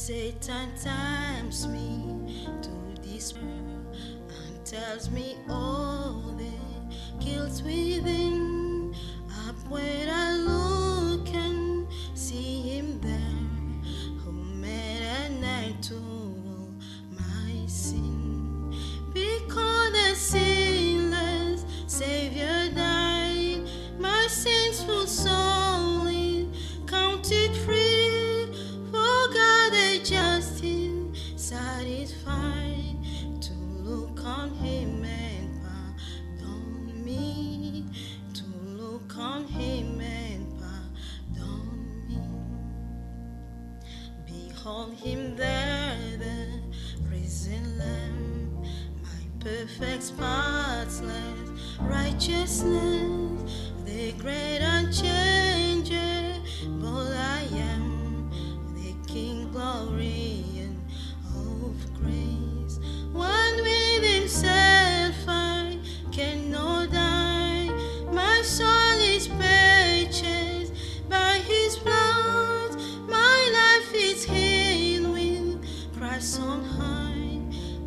Satan tempts me to despair and tells me all the guilt within. Up when I look and see him there, who made an end to all my sin. Because the sinless Savior died, my sinful soul is counted free. Justice satisfied to look on him and pardon me, to look on him and pardon me. Behold him there, the risen Lamb, my perfect spotless righteousness, the great unchangeable I am, King, glory, and of grace. One with himself I cannot die. My soul is purchased by his blood. My life is hid with Christ on high,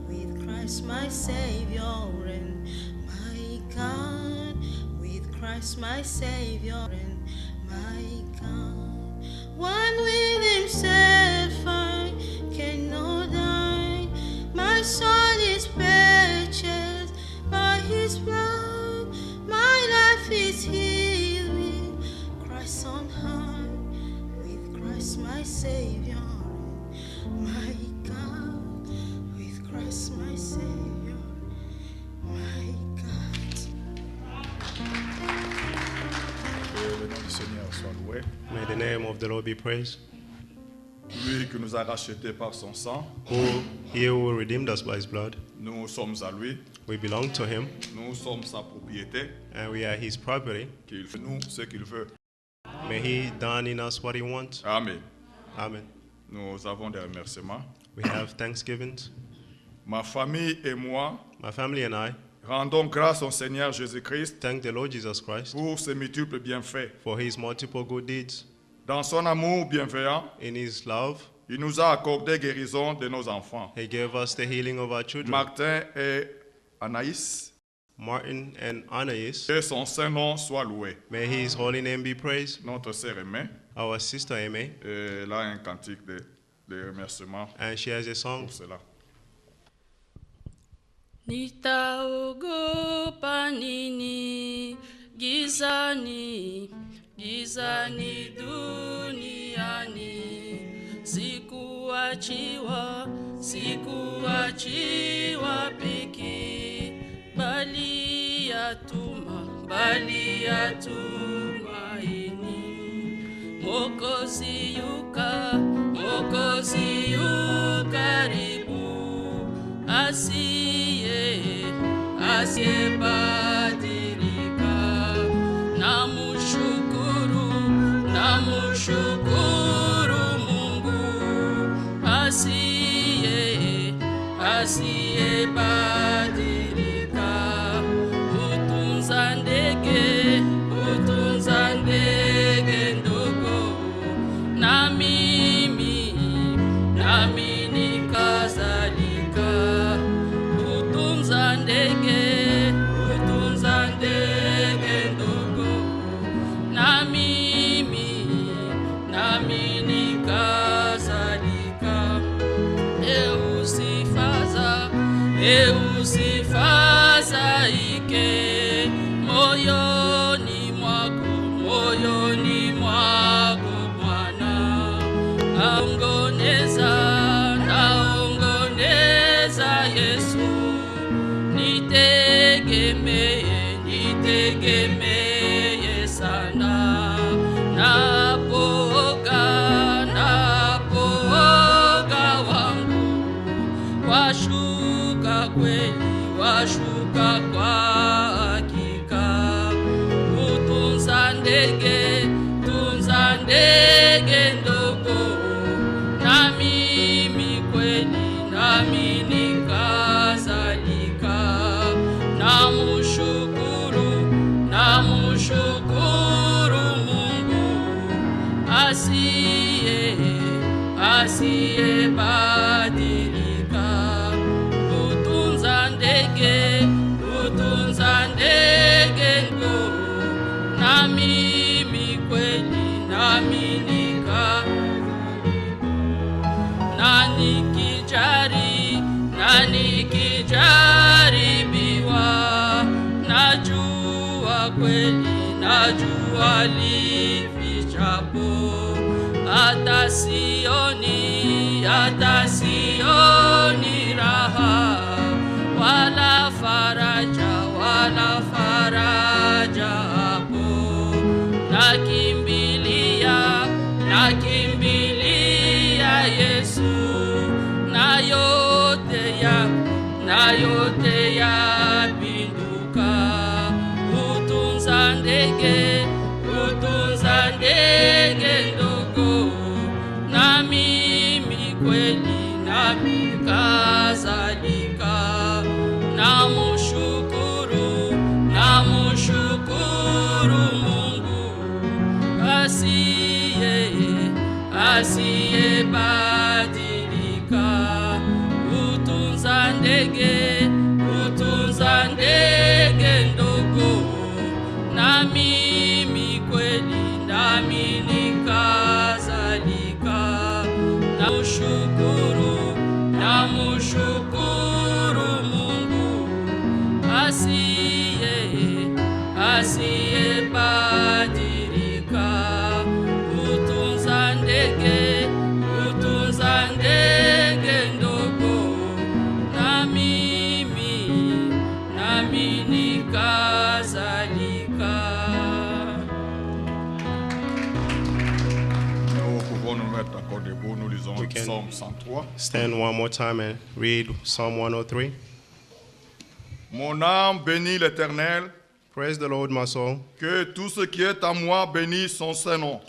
with Christ my Savior and my God, with Christ my Savior and my God. One with himself I cannot die. My soul is purchased by his blood. My life is hid with Christ on high, with Christ my Savior, my God, with Christ my Savior, my God. Que le nom du Seigneur soit loué. May the name of the Lord be praised. Lui qui nous a rachetés par son sang, He who redeemed us by his blood, nous sommes à lui. We belong to him, Nous sommes sa propriété. and we are his property. Qu'il fait nous ce qu'il veut. May he done in us what he wants. Amen. Amen. Nous avons des remerciements. We have thanksgivings. Ma famille et moi My family and I rendons grâce au Seigneur Jésus-Christ thank the Lord Jesus Christ pour ses multiples bienfaits. for his multiple good deeds. Dans son amour bienveillant, In his love, il nous a accordé guérison de nos enfants. he gave us the healing of our children, Martin et Anaïs, Martin and Anais. que son saint nom soit loué. May his holy name be praised. Notre sœur aimée, Our sister Aimee, elle a un cantique de remerciement and she has a song. pour cela. Nitaogopa nini gizani, gizani duniani, sikuachiwa, sikuachiwa peke, bali yatumaini. Mwokozi yu karibu, asiyebadilika. Namushukuru Mungu asiyebadilika. Utunza ndege ndogo, na mimi nikazalika. Utunza ndege ndogo, na mimi nikazalika. Eusifaza ike moyoni mwako Bwana. Naongoneza Yesu, nitegemeye sana. Napooga wangu, washuka kweli, washuka kwa hakika. Utunza ndege ndogo, na mimi kweli, nami nikazalika. Namushukuru Mungu asiyebadilika. Utunza ndege ndogo, na mimi kweli, nami nikijaribiwa, najua lifichapo, hata sioni raha, wala faraja hapo. Nakimbilia Yesu, na yote yapinduka. Utunza ndege ndogo, na mimi kweli, nami nikazalika. Namushukuru Mungu asiyebadilika. Utunza ndege ndogo, na mimi kweli, nami nikazalika. Namushukuru Mungu asiyebadilika. Utunza ndege ndogo, na mimi nikazalika. Nous pouvons nous mettre encore debout. Nous lisons We le can psaume 103. stand one more time and read Psalm 103. Mon âme bénit l'Éternel, Praise the Lord, my soul. que tout ce qui est en moi bénisse son saint nom.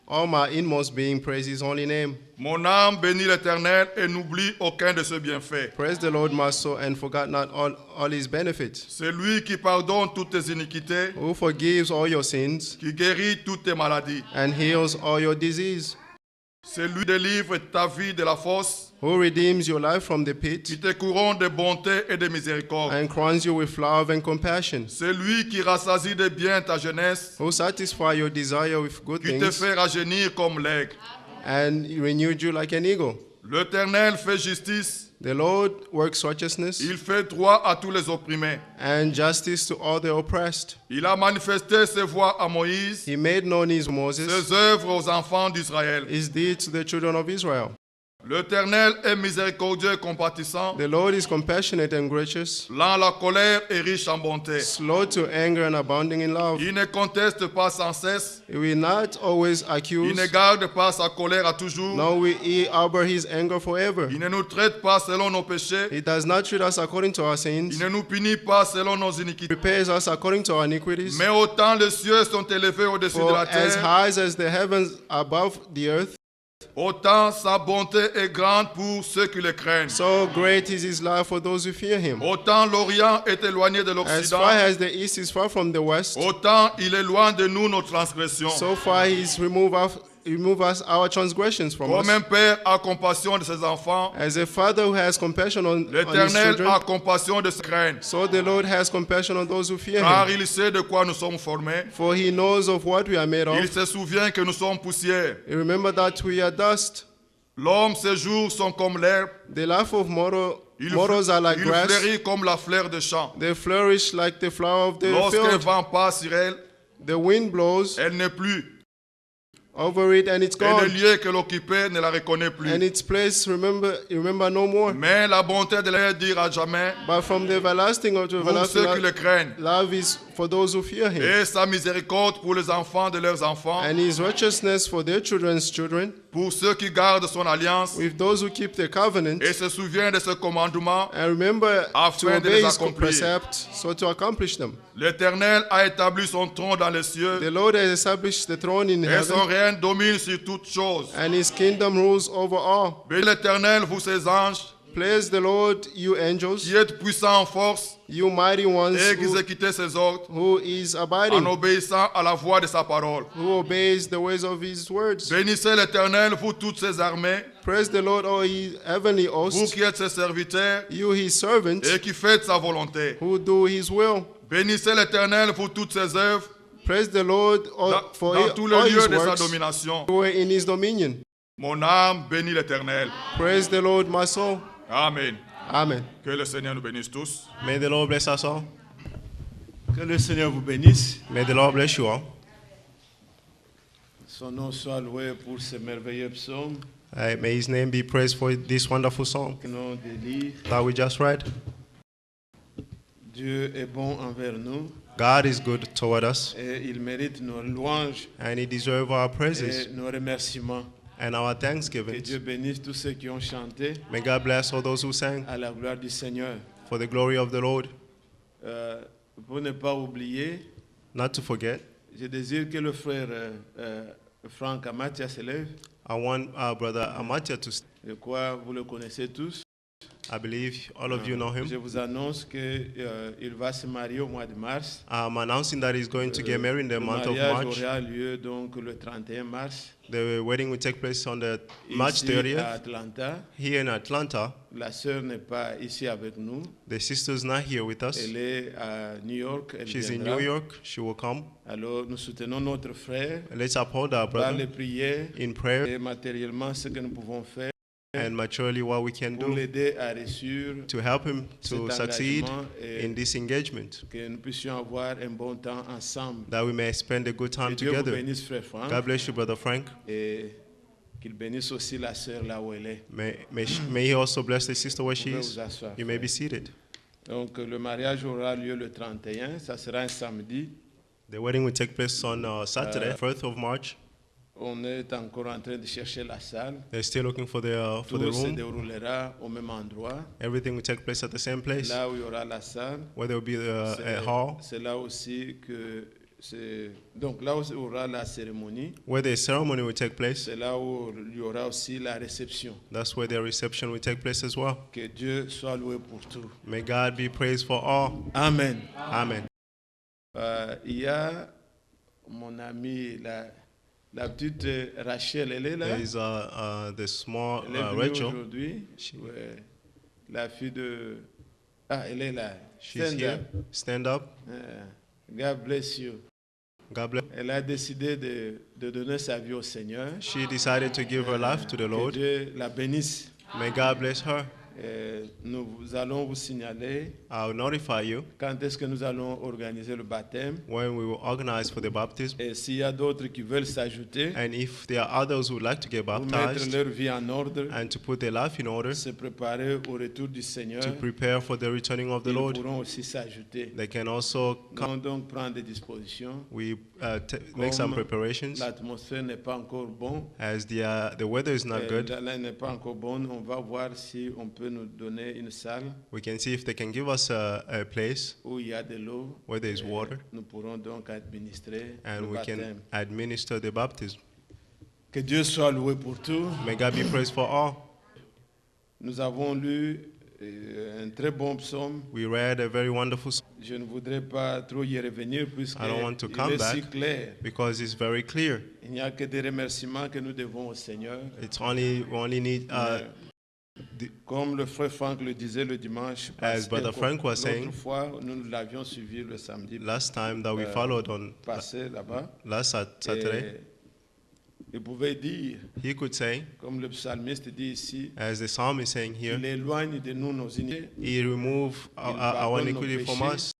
All my inmost being praise his holy name. Mon âme bénit l'Éternel et n'oublie aucun de ses bienfaits. Praise the Lord, my soul, and forget not all his benefits. C'est lui qui pardonne toutes tes iniquités, Who forgives all your sins qui guérit toutes tes maladies. and heals all your disease. C'est lui qui délivre ta vie de la fosse, Who redeems your life from the qui pit te couronne de bonté et de miséricorde. and crowns you with love and compassion. C'est lui qui rassasie de bien ta jeunesse, Who satisfies your desire with good qui te things fait rajeunir comme l'aigle. and renewed you like an eagle. L'Éternel fait justice, The Lord works righteousness il fait droit à tous les opprimés. and justice to all the oppressed. Il a manifesté ses voies à Moïse, He made known his Moses, ses œuvres aux enfants d'Israël. his deeds to the children of Israel. L'Éternel est miséricordieux et compatissant, The Lord is compassionate and gracious, lent à la colère et riche en bonté. slow to anger and abounding in love. Il ne conteste pas sans cesse, He will not always il accuse, ne garde pas sa colère à toujours, nor will he harbor his anger forever. il ne nous traite pas selon nos péchés, He does not treat us according to our sins, il ne nous punit pas selon nos iniquités. prepares us according to our iniquities. Mais autant les cieux sont élevés au-dessus de For la as terre, high as the heavens above the earth, autant sa bonté est grande pour ceux qui le craignent. so great is his love for those who fear him. Autant l'Orient est éloigné de As l'Occident, far as the east is far from the west, autant il éloigne de nous nos transgressions. so far he's remove us our transgressions from Comme us. un père a compassion de ses enfants, As a father who has compassion on his l'Éternel children, a compassion de ses craintes, so the Lord has compassion on those who fear car him. il sait de quoi nous sommes formés. For he knows of what we are made Il of. se souvient que nous sommes poussière. Remember that we are dust. L'homme, ses jours sont comme l'herbe. The life of Il mortals are like grass. fleurit comme la fleur de champ. They flourish like the flower of the Lorsqu'un field. vent passe sur elle, The wind blows elle n'est plus. over it and it's Et le gone. lieu qu'elle occupait ne la reconnaît plus. And its place remember no more. Mais la bonté de l'Éternel dure à jamais But from the everlasting of the pour ceux qui everlasting le craignent. love is for those who fear him. Et sa miséricorde pour les enfants de leurs enfants, And his righteousness for their children's children, pour ceux qui gardent son alliance with those who keep the covenant et se souviennent de ses commandements. and remember to Afin de obey les his accomplir. precepts, so to accomplish them. L'Éternel a établi son trône dans les cieux The Lord has established the throne in et son heaven, règne domine sur toutes choses. and his kingdom rules over all. Bénis l'Éternel, vous ses anges, Praise the Lord, you angels, qui êtes puissants en force you mighty ones, et exécutez ses ordres who is en abiding, obéissant à la voix de sa parole. who obeys the ways of his words. Bénissez l'Éternel, vous toutes ses armées, Praise the Lord, all ye heavenly vous hosts, qui êtes ses serviteurs you his servants, et qui faites sa volonté. who do his will. Bénissez l'Éternel, vous toutes ses œuvres, Praise the Lord for dans tous all les lieux his de sa works domination. who are in his dominion. Mon âme bénit l'Éternel. Praise the Lord, my soul. Amen. Amen. Que le Seigneur nous bénisse tous. May the Lord bless us all. Que le Seigneur vous bénisse. May the Lord bless you all. Son nom soit loué pour ce merveilleux psaume May his name be praised for this wonderful song que nous de lire. that we just read. Dieu est bon envers nous God is good toward us, et il mérite nos louanges and he deserves our praises et nos remerciements. and our Que thanksgiving. Dieu bénisse tous ceux qui ont chanté May God bless all those who sang à la gloire du Seigneur. for the glory of the Lord. Pour ne pas oublier, Not to forget, je désire que le frère Franck Amatia s'élève, I want our brother Amatia to. de quoi vous le connaissez tous. I believe all of you know Je him. vous annonce qu'il va se marier au mois de mars. I'm announcing that he's going to get married in the Le month of mariage March. aura lieu donc le 31 mars. The wedding will take place on the March Ici à 30th Atlanta. here in Atlanta. La sœur n'est pas ici avec nous. The sister's not here with us. Elle est à New York. Elle She's in viendra. New York. She will come. Alors nous soutenons notre frère Let's uphold our par les brother prières in prayer et matériellement ce que nous pouvons faire and maturely what we can pour do l'aider à réussir, to help him to cet succeed engagement et in this engagement, que nous puissions avoir un bon temps ensemble. that we may spend a good Que time Dieu vous together. bénisse, frère Franck, God bless you, Brother Frank. et qu'il bénisse aussi la sœur là où elle est. May he also bless the sister where Vous she pouvez is. vous asseoir, You may frère. be seated. Donc le mariage aura lieu le 31, ça sera un samedi. The wedding will take place on Saturday, 1st of March. On est encore en train de chercher la salle. They're still looking for the Tout se room. déroulera au même endroit. Everything will take place at the same place, Là où il y aura la salle, where there will be a c'est hall, c'est là aussi que donc là où il y aura la cérémonie, where the ceremony will take place. c'est là où il y aura aussi la réception. That's where their reception will take place as well. Que Dieu soit loué pour tout. May God be praised for all. Amen. Amen. Il y a mon amie, la petite Rachel, elle est là. There is the small Elle est venue Rachel. aujourd'hui. Ouais. La fille de... Ah, elle est là. She's Stand here. up. Stand up. God bless you. God bless. Elle a décidé de donner sa vie au Seigneur. She decided to give her life to the Que Lord. Dieu la bénisse. May God bless her. Nous allons vous signaler I'll notify you quand est-ce que nous allons organiser le baptême. when we will organize for the baptism. Et s'il y a d'autres qui veulent s'ajouter, And if there are others who would like to get pour mettre baptized leur vie en ordre, and to put their life in order, se préparer au retour du Seigneur, to prepare for the returning of the ils Lord, pourront aussi s'ajouter. they can also come. Nous allons donc prendre des dispositions. We make some Comme preparations. l'atmosphère n'est pas encore bonne, As the weather is not good, là n'est pas encore bonne, on va voir si on peut nous donner une salle we can see if they can give us a place où il y a de l'eau. where there is water, Nous pourrons donc administrer and le we can baptême. administer the baptism. Que Dieu soit loué pour tout. May God be praised for all. Nous avons lu un très bon psaume. We read a very wonderful song Je ne voudrais pas trop y revenir puisque I don't want to il come est si back. clair. because it's very clear. Il n'y a que des remerciements que nous devons au Seigneur. We only need Comme le frère Franck le disait le dimanche passé, Brother Frank was saying, l'autre fois, nous l'avions suivi le samedi last time that we followed on passé là-bas. last Saturday. Et il pouvait dire, He could say, comme le psalmiste dit ici, as the psalm is saying here, il éloigne de nous nos iniquités. He remove our pardonne nos iniquity from péchés. us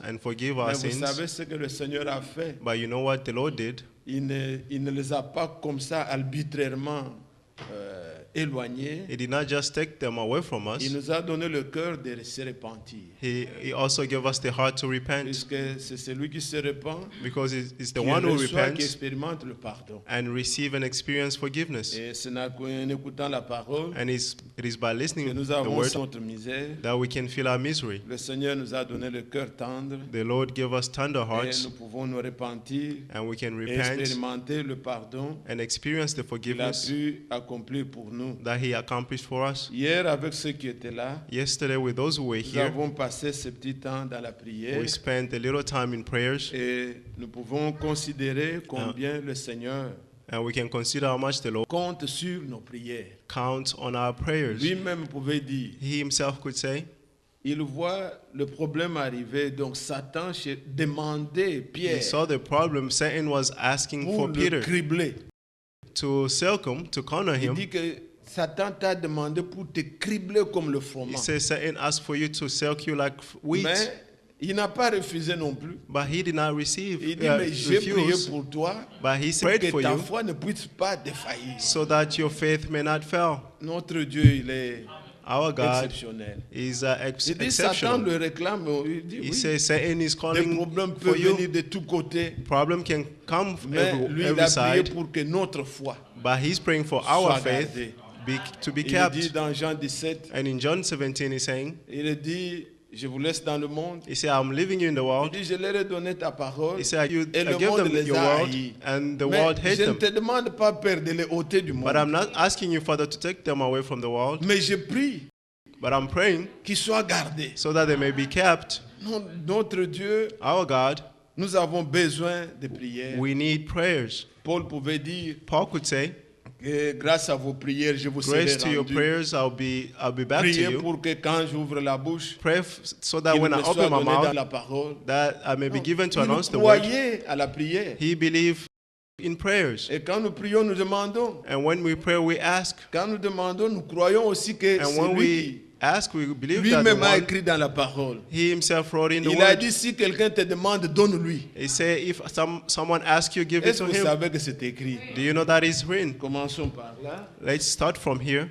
and forgive our Mais vous sins. savez ce que le Seigneur a fait? But you know what the Lord did? Il ne les a pas comme ça arbitrairement éloignés. He did not just take them away from us. Il nous a donné le cœur de se repentir. He also gave us the heart to repent, Puisque c'est celui qui se repent because it's the qui one who reçoit, qui repents expérimente le pardon. and receive and experience forgiveness. Et c'est en écoutant la parole And it is by que listening to nous the avons word notre misère. that we can feel our misery. Le Seigneur nous a donné le cœur tendre The Lord gave us tender et hearts, nous pouvons nous repentir and we can et repent expérimenter le pardon and experience the qu'il a forgiveness pu accomplir pour nous. that He accomplished for us. Hier, avec ceux qui étaient là, Yesterday, with those who were nous here, avons passé ce petit temps dans la prière we spent a little time in prayers, et nous pouvons considérer combien le Seigneur and we can consider how much the Lord compte sur nos prières. counts on our prayers. Lui-même pouvait dire, He Himself could say, il voit le problème arriver, donc Satan demandait He Pierre saw the problem. Satan was asking pour for le Peter cribler. to circum, to corner Il him. dit que Satan t'a demandé pour te cribler comme le He froment. says Satan asked for you to silk you like wheat, Mais il n'a pas refusé non plus. but he did not receive, Il dit, mais j'ai prié refuse, pour toi but he pour prayed que for ta you foi ne puisse pas défaillir. so that your faith may not fail. Notre Dieu, il est Our God exceptionnel. is Il dit, Satan exceptional. le réclame. Il dit, He oui, says Satan is des calling problèmes for peuvent you. venir de tous côtés. Problem can come from Mais lui, il every a prié side, pour que notre foi but he's praying for our soit faith gardée. to be Il dit kept. dans Jean 17, And in John 17, he's saying, il dit, je vous laisse dans le monde. he said, I'm leaving you in the Il world. dit, je leur ai donné ta parole. He said, I Et le give monde them les your a word, haïs. and the Mais world hates je ne them. te demande pas, Père, de les ôter du monde. But I'm not asking you, Father, to take them away from the world, Mais je prie but I'm praying qu'ils soient gardés. so that they may be kept. Notre Dieu, Our God, nous avons besoin de prières. we need prayers. Paul pouvait dire Paul could say, que grâce à vos prières, je vous serai grace to your rendu. prayers, I'll be back to Priez you. pour que quand j'ouvre la bouche, Pray so that qu'il when I me soit open my donné dans mouth, la parole. that I may be given to Il announce the word. croyait à la prière. He believed in prayers. Et quand nous prions, nous demandons. And when we pray, we ask. Quand nous demandons, nous croyons aussi que And c'est when lui we ask, we qui believe that the lui-même a one, écrit dans la parole. he himself wrote in the Il a word. dit, si quelqu'un te demande, donne-lui. He said, if someone asks you, give it Est-ce to que vous him. savez que c'est écrit? Do you know that is written? Commençons par là. Let's start from here.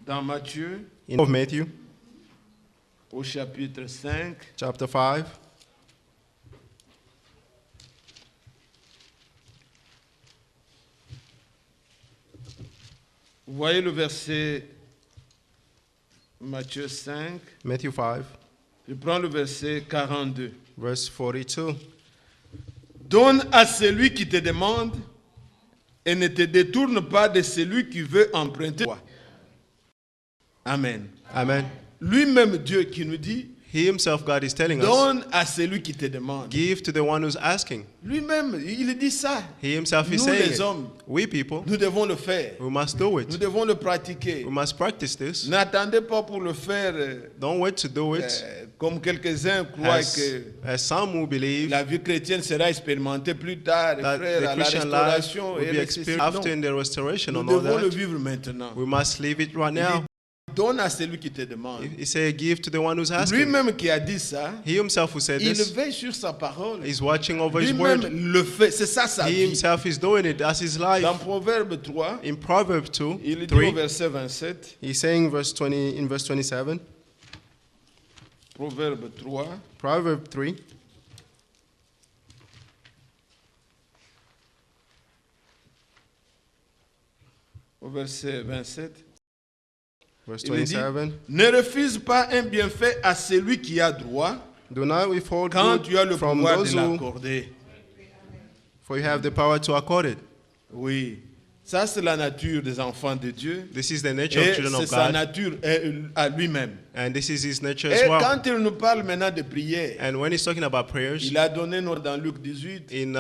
Dans Matthieu, In of Matthew, au chapitre 5, chapter 5. Vous voyez le verset Matthieu 5. Matthew 5, Je prends le verset 42. verse 42. Donne à celui qui te demande et ne te détourne pas de celui qui veut emprunter toi. Amen. Amen. Lui-même Dieu qui nous dit, He himself, God, is telling us, donne à celui qui te demande. give to the one who's asking. Lui-même, il dit ça. He himself is Nous saying les it. hommes, We people, nous devons le faire. we must do Nous it. devons le pratiquer. We must practice this. N'attendez pas pour le faire Don't wait to do it. comme quelques-uns croient As, que as some who believe la vie chrétienne sera expérimentée plus tard, that frère, the à la Christian life restauration will et be le experienced after in the restoration Nous and all devons le that. vivre maintenant. We must leave it right now. Donne à celui qui te demande. He said, give to the one who's asking. Lui-même qui a dit ça, He himself who said il this, veille sur sa parole. is watching over his Lui-même word. le fait. C'est ça sa He vie. himself is doing it. That's his life. Dans Proverbe 3, In Proverbs 2, il dit au 3, verset 27, he's saying in verse 27, Proverbe 3, Proverbs 3, au verset 27, verse il dit, 27, ne refuse pas un bienfait à celui qui a droit do not withhold quand good tu as le from pouvoir those de who, l'accorder. for you have the power to accord it. Oui, ça c'est la nature des enfants de Dieu. This is the nature of Et children c'est of sa God, nature à lui-même. and this is his nature Et as well. quand il nous parle maintenant de prière, And when he's talking about prayers, il a donné dans Luc 18 in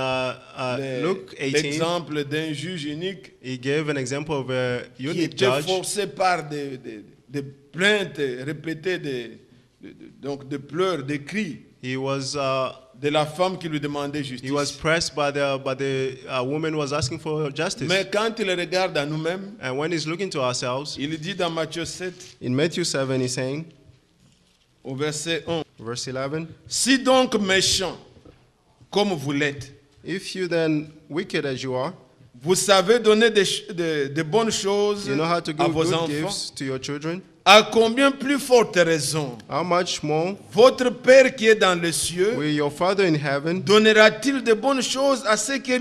Luke 18, l'exemple d'un juge unique he gave an example of a qui unique était judge. forcé par des plaintes répétées, donc de pleurs, de cris He was de la femme qui lui demandait he was justice. pressed by the woman who was asking for justice. Mais quand il regarde à nous-mêmes, And when he's looking to ourselves, il dit dans Matthieu 7, in Matthew 7, he's saying, au verset 1, verse 11, si donc méchant comme vous l'êtes, if you then, wicked as you are, vous savez donner de bonnes choses you know how to à give vos good enfants, gifts to your children, à combien plus forte raison how much more votre Père qui est dans les cieux will your Father in heaven donnera-t-il de bonnes choses à ceux qui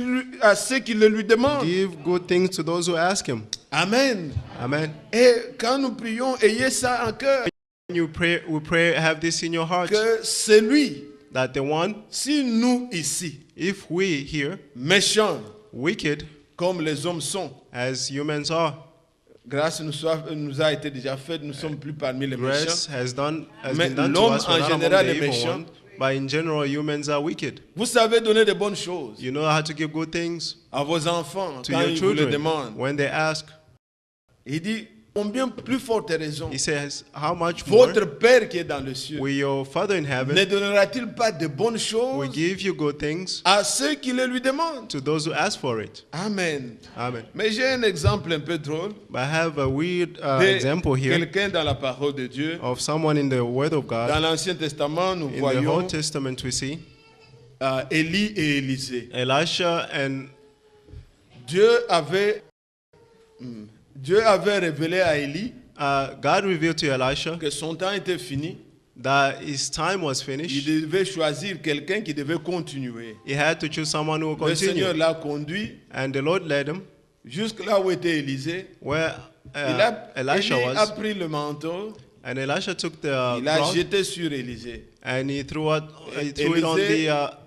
le lui demandent? give good things to those who ask him? Amen. Amen. Et quand nous prions, ayez ça en cœur, When you pray, we pray, have this in your heart, que c'est lui, that the one, si nous ici, if we here, méchants wicked comme les hommes sont, as humans are, grâce nous a été déjà faite, nous ne sommes plus parmi les grace méchants. has Mais been done to l'homme us. We're en not among général the est evil méchant. one, but in general, humans are wicked. Vous savez donner de bonnes choses You know how to give good things à vos enfants to quand your ils vous le children demandent. when they ask. Il dit, combien plus forte raison He says, how much more votre Père qui est dans le ciel will your Father in ne heaven donnera-t-il pas de bonnes will choses give you good things à ceux qui le lui demandent? to those who ask for it? Amen. Amen. Mais j'ai un exemple un peu drôle But I have a weird de example here quelqu'un dans la parole de Dieu. of someone in the Word of Dans God. l'Ancien Testament, nous In the voyons Old Testament, we see Élie et Élisée. Elisha, and Dieu avait révélé à Élie God revealed to Elisha que son temps était fini. that his time was Il finished. devait choisir quelqu'un qui devait continuer. He had to choose someone who would Le Seigneur continue. l'a conduit And the Lord led him jusque là où était Élisée. where Élie Elisha a was. pris le manteau, And Elisha took the il a cloth jeté sur Élisée. and he threw it on the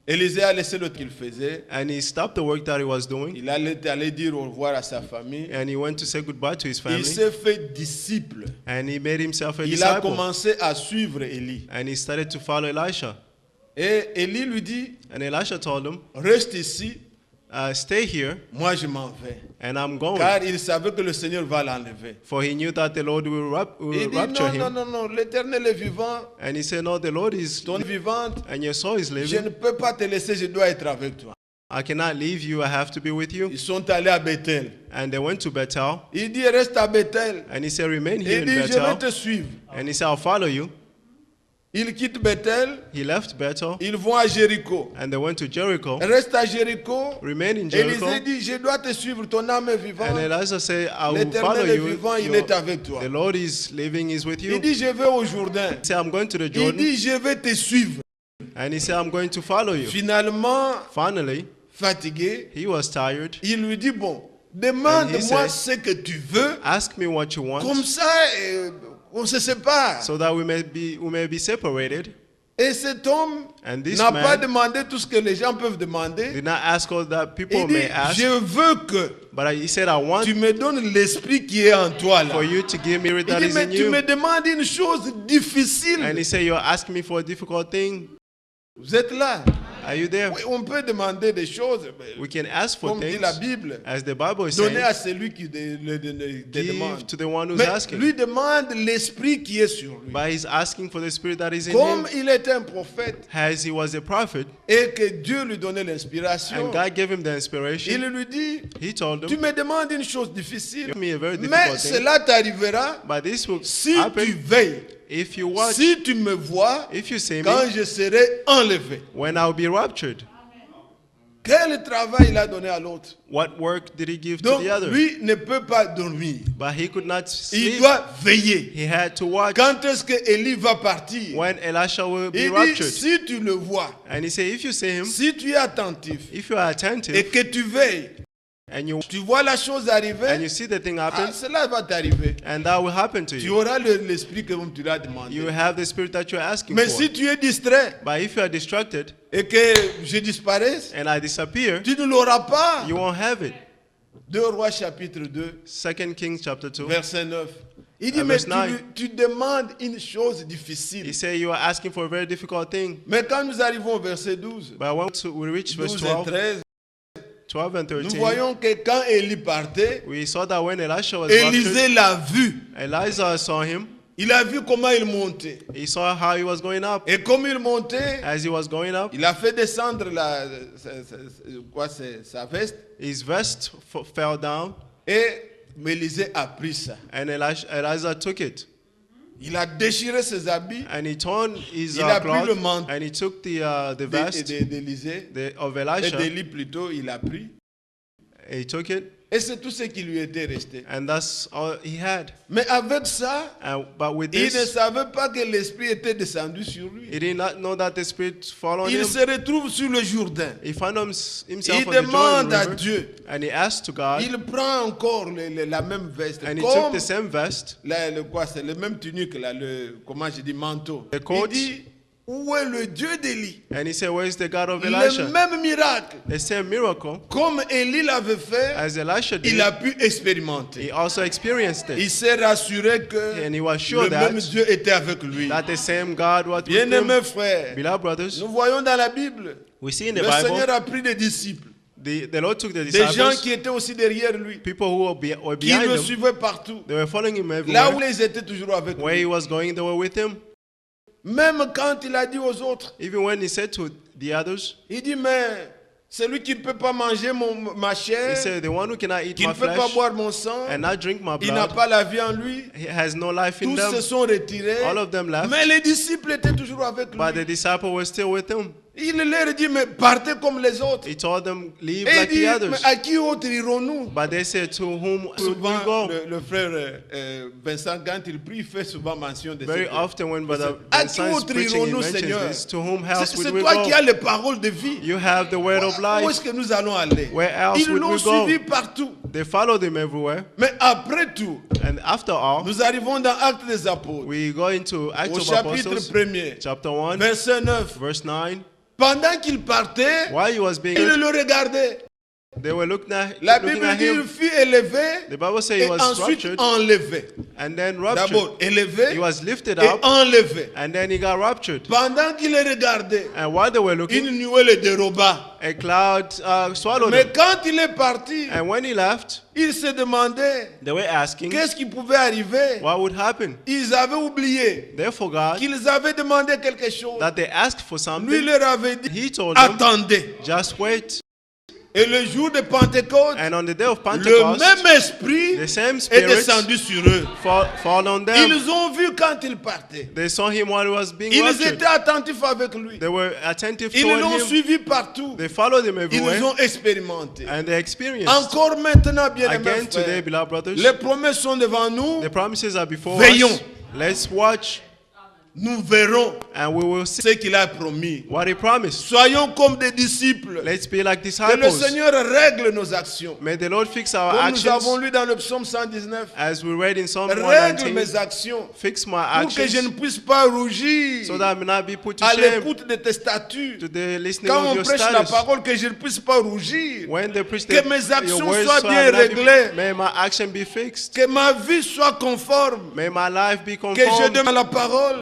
Élisée a laissé le qu'il faisait. and he stopped the work that he was doing, Il allait aller dire au revoir à sa famille. and he went to say goodbye to his Il family, s'est fait disciple. and he made himself a Il a disciple, commencé à suivre Élie. and he started to follow Elisha. Et Élie lui dit, And Elisha told him, reste ici, stay here, moi je m'en vais. and I'm going. Car il savait que le Seigneur va l'enlever. For he knew that the Lord will Il dit, rapture non, him. non, non, non, l'Éternel est vivant, And he said, no, the Lord is, ton vivante, and your soul is je living. ne peux pas te laisser, je dois être avec toi. I cannot leave you, I have to be with you. Ils sont allés à Bethel. And they went to Bethel, Il dit, reste à Bethel. and he said, remain here Il in dit, je vais Bethel. te suivre. And he said, I'll follow you. Ils quittent Bethel, He left Bethel, ils vont à Jéricho. and they went to Jericho, Reste à Jéricho. remain in Jericho. Élisée dit, je dois te suivre, ton âme est And vivante. Elisha said, I will follow L'Éternel est you. vivant, il est avec toi. The Lord is living, is with Il you. dit, je vais au Jourdain. He said, I'm going to the Il Jordan. dit, je vais te suivre. And he said, I'm going to follow you. Finalement, Finally, fatigué, he was tired. il lui dit, bon, Demande-moi said, ce que tu veux. ask me what you want, Comme ça, on se sépare. so that we may be separated. Et cet homme And this n'a man pas demandé tout ce que les gens peuvent demander. did not ask all that people Il dit, may ask, je veux que but he said, I want tu me donnes l'esprit qui est en toi là. for you to give me Il that dit, is mais in tu you. me demandes une chose difficile. And he said, you're asking me for a difficult thing. Vous êtes là. Are you there? Oui, on peut demander des choses, mais We can ask for comme dit things, la Bible, as the Bible is donner à saying, celui qui le give demande. to the one who's Mais asking. lui demande l'esprit qui est sur lui. But he's asking for the spirit that is in Comme him, il était un prophète as he was a prophet, et que Dieu lui donnait l'inspiration, and God gave him the il inspiration. lui dit, He told tu him, me demandes une chose difficile, give me a very mais difficult thing, cela t'arrivera but this will si tu happen veilles, if you watch, si tu me vois, if you see quand me, je serai enlevé. when I'll be raptured. Quel travail il a donné à l'autre? What work did he give to Donc the other? lui ne peut pas dormir. But he could not Il sleep. doit veiller. He had to watch Quand est-ce que Élie va partir? when Elisha will be Il dit, raptured. si tu le vois, And he said, if you see him, si tu es attentif if you are et attentive, que tu veilles, and you tu vois la chose arriver, see the thing ah, happen, cela va t'arriver. and that will happen to Tu you. auras l'esprit que tu l'as demandé. You will have the spirit that you're asking Mais for. si tu es distrait But if you are distracted et que je disparaisse, and I disappear, tu ne l'auras pas. you won't have it. 2 Rois chapitre 2, 2 Kings chapter 2. verset 9. Il dit, And mais verse 9. tu demandes une chose He difficile. said you are asking for a very difficult thing. Mais quand nous arrivons au verset 12, But when we reach verse 12 et 12, 13, 12 and nous 13, voyons que quand Élie partait, we saw that when Elisha was raptured, Élisée l'a vu. Elijah saw him. Il a vu comment il montait. He saw how he was going up. Et comme il montait, As he was going up, il a fait descendre sa veste. his vest fell down, Et Élisée a pris ça. and Elijah took it. Il a déchiré ses habits And he torn his Il a pris le cloth, manteau and he took the vest d'Élisée, of et Elisha, d'Élie plutôt, il a pris. he took it, Et c'est tout ce qui lui était resté. and that's all he had. Mais avec ça, But with il ne this, savait pas que l'Esprit était descendu sur lui. he did not know that the Spirit fell on Il him. se retrouve sur le Jourdain. He found himself Il on the Jordan demande à River, Dieu. and he asked to God, Il prend encore la même veste. and he took Comme the same vest, c'est le même tunique, là, comment je dis, manteau. The coat. Il dit, où est le Dieu d'Élie? and he said, where is the God of Le Elisha? même miracle. The same miracle Comme Élie l'avait fait, as Elisha il did, a pu expérimenter. he also experienced Il it. s'est rassuré que And he was sure le that- même Dieu était avec lui. That the same God was with Bien-aimés him. frères, Beloved brothers, nous voyons dans la Bible, we see in the le Seigneur Bible, a pris des disciples, the Lord took the des gens disciples, qui étaient aussi derrière lui, people who were qui behind le him, suivaient partout. they were following him Là où everywhere. ils étaient toujours avec Where he lui. was going, they were with him. Même quand il a dit aux autres, Even when he said to the others, il dit, mais celui qui ne peut pas manger ma he chair, said, the one who cannot eat qui my ne peut pas flesh boire mon sang, and not drink my il n'a blood, pas la vie en lui. he has no life in Tous them. se sont retirés. All of them left. Mais les disciples étaient toujours avec But the lui. disciples were still with him. Il leur dit, mais partez comme les autres. He told them, leave Et il like dit, the mais others. à qui autre irons-nous? But they said, to whom would we Souvent, go? le frère Vincent, quand il prie, il fait souvent mention de Very cette- often when Brother À qui Vincent is autre preaching, he irons-nous, mentions Seigneur? this. To whom else C'est would we toi qui as go? les paroles de vie. You have the word of Où life. est-ce que nous allons aller? Where else Ils would l'ont we go? suivi partout. They followed him everywhere. Mais après tout, And after all, nous arrivons dans Actes des Apôtres, we go into Acts au of chapitre Apostles, 1er, chapter 1, verset 9. verse 9. Pendant qu'il partait, While he was being, ils le regardaient. they were looking at La Bible dit qu'il him. fut élevé The Bible says et he was ensuite raptured, enlevé. and then raptured. D'abord élevé He was lifted et up, enlevé. and then he got raptured. Pendant qu'il les regardait, And while they were une looking, nuée le déroba. a cloud swallowed Mais him. quand il est parti, And when he left, ils se demandaient they were asking qu'est-ce qui pouvait arriver. what would happen. Ils avaient oublié They forgot qu'ils avaient demandé quelque chose. that they asked for Lui something. leur avait dit, He told them, attendez. just wait. Et le jour de Pentecôte, And on the day of le Pentecost, même esprit the same est spirit descendu sur eux. fall on them. Ils ont vu quand il partait. They saw him while he was being Ils raptured. étaient attentifs avec lui. They were attentive Ils toward l'ont him. suivi partout. They followed him Ils everywhere. ont expérimenté. And they experienced. Encore maintenant, bien Again aimés today, frères, beloved brothers, les promesses sont devant nous. the promises are before Veillons. us. Let's watch. nous verrons and we will see ce qu'il a promis. what he promised. Soyons comme des disciples. Let's be like Que le disciples. Seigneur règle nos actions. May the Lord fix our Comme nous avons actions, lu dans le psaume 119. as we read in Psalm Règle 119. mes actions Fix my pour que je ne actions puisse pas rougir so that I may not be put to à shame l'écoute de tes statuts. to the listening Quand of on your prêche la status. parole, que je ne puisse pas rougir. When they preach Que mes your actions words, soient so bien I may not réglées. may my action be fixed. Que ma vie soit conforme. May my life be Que je conformed, demande la parole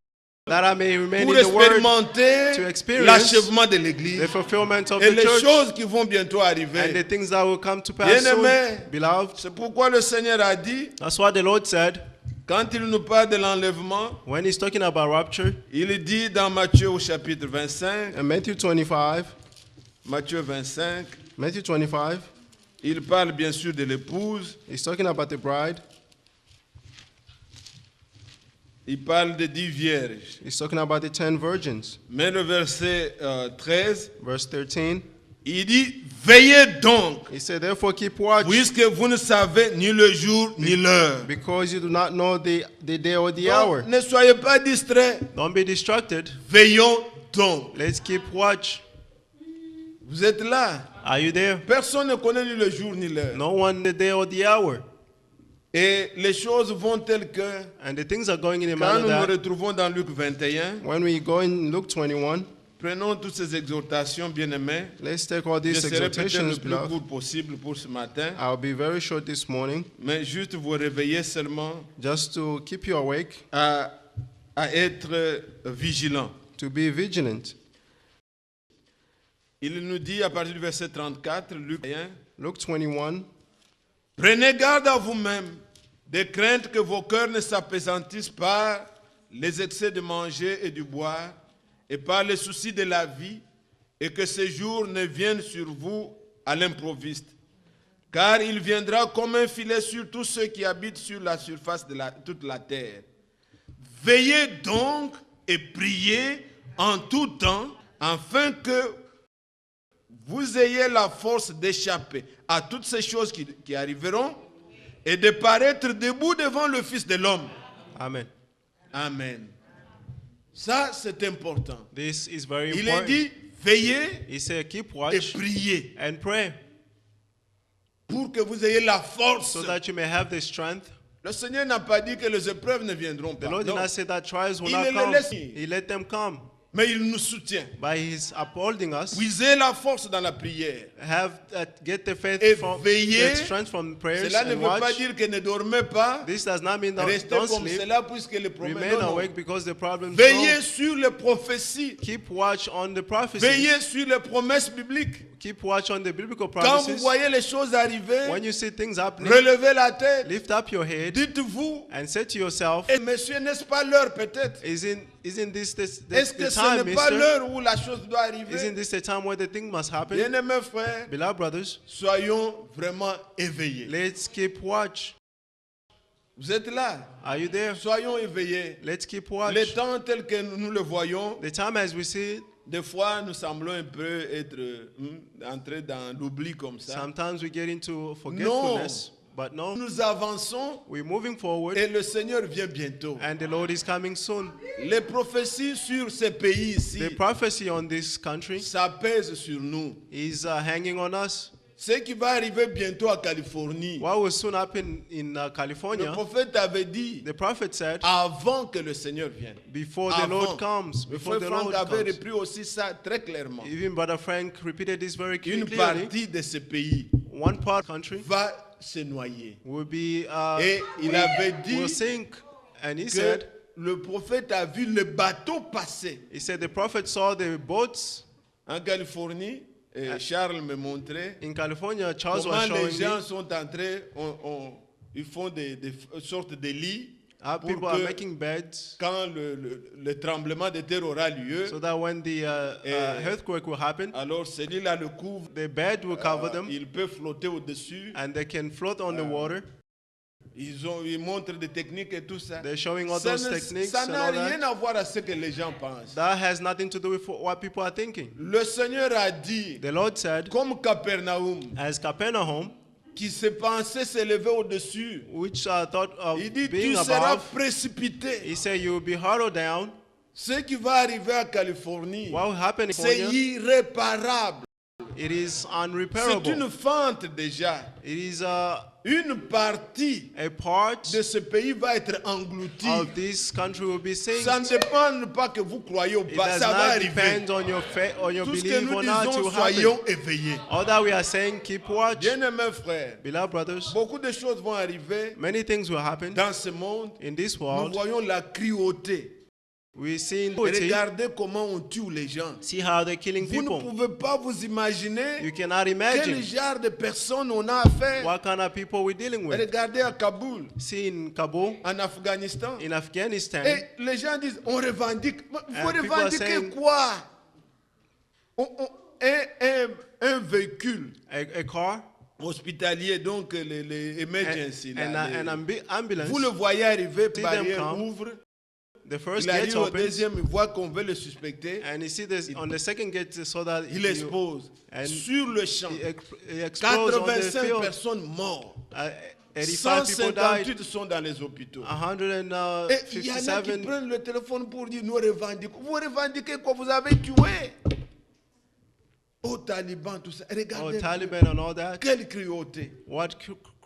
that I may remain pour in the word, expérimenter to experience l'achèvement de l'Église the fulfillment of et the les church, choses qui vont bientôt and arriver. the things that will come to pass soon. Bien-aimés, Beloved, c'est pourquoi le Seigneur a dit, that's what the Lord said quand il nous parle de l'enlèvement, when he's talking about rapture. il dit dans Matthieu au chapitre 25, In Matthew 25, Matthieu 25, Matthew 25, il parle bien sûr de l'épouse, he's talking about the bride. il parle de 10 vierges. He's talking about the 10 virgins. Mais le verset 13, Verse 13, il dit, veillez donc, he said, therefore keep watch, puisque vous ne savez ni le jour ni l'heure. because you do not know the day or the Donc, hour. ne soyez pas distraits, Don't be distracted. veillons donc. Let's keep watch. Vous êtes là. Are you there? Personne ne connaît ni le jour ni l'heure. No one the day or the hour. Et les choses vont telles que, And the things are going in a quand nous manner nous that retrouvons dans Luc 21, when we go in Luke 21, prenons toutes ces exhortations, bien-aimés. let's take all Je these serai peut-être le exhortations, plus beloved. court possible pour ce matin, I'll be very short this morning, mais juste vous réveiller seulement just to keep you awake, à être vigilant. to be vigilant. Il nous dit à partir du verset 34, Luc 21, Luke 21, prenez garde à vous-même, de crainte que vos cœurs ne s'appesantissent par les excès de manger et de boire, et par les soucis de la vie, et que ces jours ne viennent sur vous à l'improviste. Car il viendra comme un filet sur tous ceux qui habitent sur la surface de toute la terre. Veillez donc et priez en tout temps, afin que vous ayez la force d'échapper à toutes ces choses qui arriveront et de paraître debout devant le Fils de l'homme. Amen. Amen. Ça, c'est important. This is very Il est important. dit, veillez He said, keep et watch priez and pray pour que vous ayez la force. so that you may have the strength. Le Seigneur n'a pas dit que les épreuves ne viendront The pas. Lord did Non. not say that trials will Il not les come. laisse. He let them come. Mais il nous soutient. By his upholding us, Puisez la force dans la prière. get the faith Et from, veillez. get strength from prayers Cela ne and veut pas watch. dire que ne dormez pas. This does not mean that Restez don't comme sleep. cela puisque les problèmes. Remain Non, non. awake because the problems Veillez come. sur les prophéties. Keep watch on the prophecies. Veillez sur les promesses bibliques. Keep watch on the biblical Quand vous promises. voyez les choses arriver, When you see things happening, relevez la tête. lift up your head Dites-vous, and say to yourself, et monsieur, n'est-ce pas l'heure peut-être? isn't this Est-ce que the ce time, n'est pas mister? l'heure où la chose doit Isn't arriver? this the time where the thing must happen? Bien-aimés frères, Beloved brothers, soyons vraiment éveillés. let's keep watch. Vous êtes là? Are you there? Soyons éveillés. Let's keep watch. Le temps tel que nous le voyons, The time as we see it, des fois nous semblons un peu être entrés dans l'oubli comme ça. sometimes we get into forgetfulness, but no, Nous avançons we're moving forward et le Seigneur vient bientôt. and the Lord is coming soon. Les prophéties sur ces pays ici, The prophecy on this country ça pèse sur nous. is hanging on us. Ce qui va arriver bientôt à Californie, What will soon happen in le California, prophète avait dit the prophet said, avant que le Seigneur vienne. before the Avant. Lord comes, Le before frère the Lord Franck avait comes. repris aussi ça très clairement. Even Brother Frank repeated this very Une clearly. partie de ce pays One part of the country va se noyer. will be Et il avait will dit sink. And he que said, le prophète a vu le bateau passer the prophet saw the boats en Californie. Et Charles me montrait in California. Charles was comment les showing gens me sont entrés, ils font des sortes de lits how pour people are que making beds quand le tremblement de terre aura lieu, so that when the earthquake will happen, alors ce lit-là le couvre, the bed will cover them il peut flotter au-dessus. and they can float on the water. Ils montrent des techniques et tout ça. They're showing all Ça those techniques ça and n'a all rien that. à voir avec ce que les gens pensent. That has nothing to do with what people are thinking. Le Seigneur a dit, The Lord said, comme Capernaum, as Capernaum, qui se pensait s'élever au-dessus, which thought of il dit, being tu seras above, précipité. he said, you will be hurled down. Ce qui va arriver à Californie, What will happen in c'est California, irréparable. it is C'est unrepairable. une fente déjà. It is Une partie a part de ce pays va être engloutie. of this country will be saved. Ça ne dépend pas que vous croyez ou It pas, does ça va not arriver. depend on your faith or your Tout ce que belief nous or not to disons, happen. soyons éveillés. All that we are saying, keep watch. Bien-aimés frères, Beloved brothers, beaucoup de choses vont arriver many things will happen dans ce monde. in this Nous world. voyons la cruauté. We see Regardez comment on tue les gens. see how they're killing Vous ne people. pouvez pas vous imaginer You cannot quel imagine genre de personnes on a affaire. what kind of people we're dealing with. Regardez à Kaboul, See in Kabul, en Afghanistan. in Afghanistan, Et les gens disent, on revendique. Vous And people are revendiquez saying- quoi? Un véhicule a car hospitalier, donc les emergency. and là, les- an ambulance, vous le voyez arriver, See them barrière come. ouvre. the first Il gate arrive au opens, deuxième, il voit qu'on veut le suspecter. and you see this on the second gate so that Il you- expose and sur le champ. he explodes on the 85 field. personnes mortes. 85 people died. 158 sont dans les hôpitaux. Et il y en a qui 157. prennent le téléphone pour dire nous revendiquons. Vous revendiquez quoi? Vous avez tué. Aux talibans, tout ça. Oh, Regardez. Taliban and all that. Quelle cruauté. What?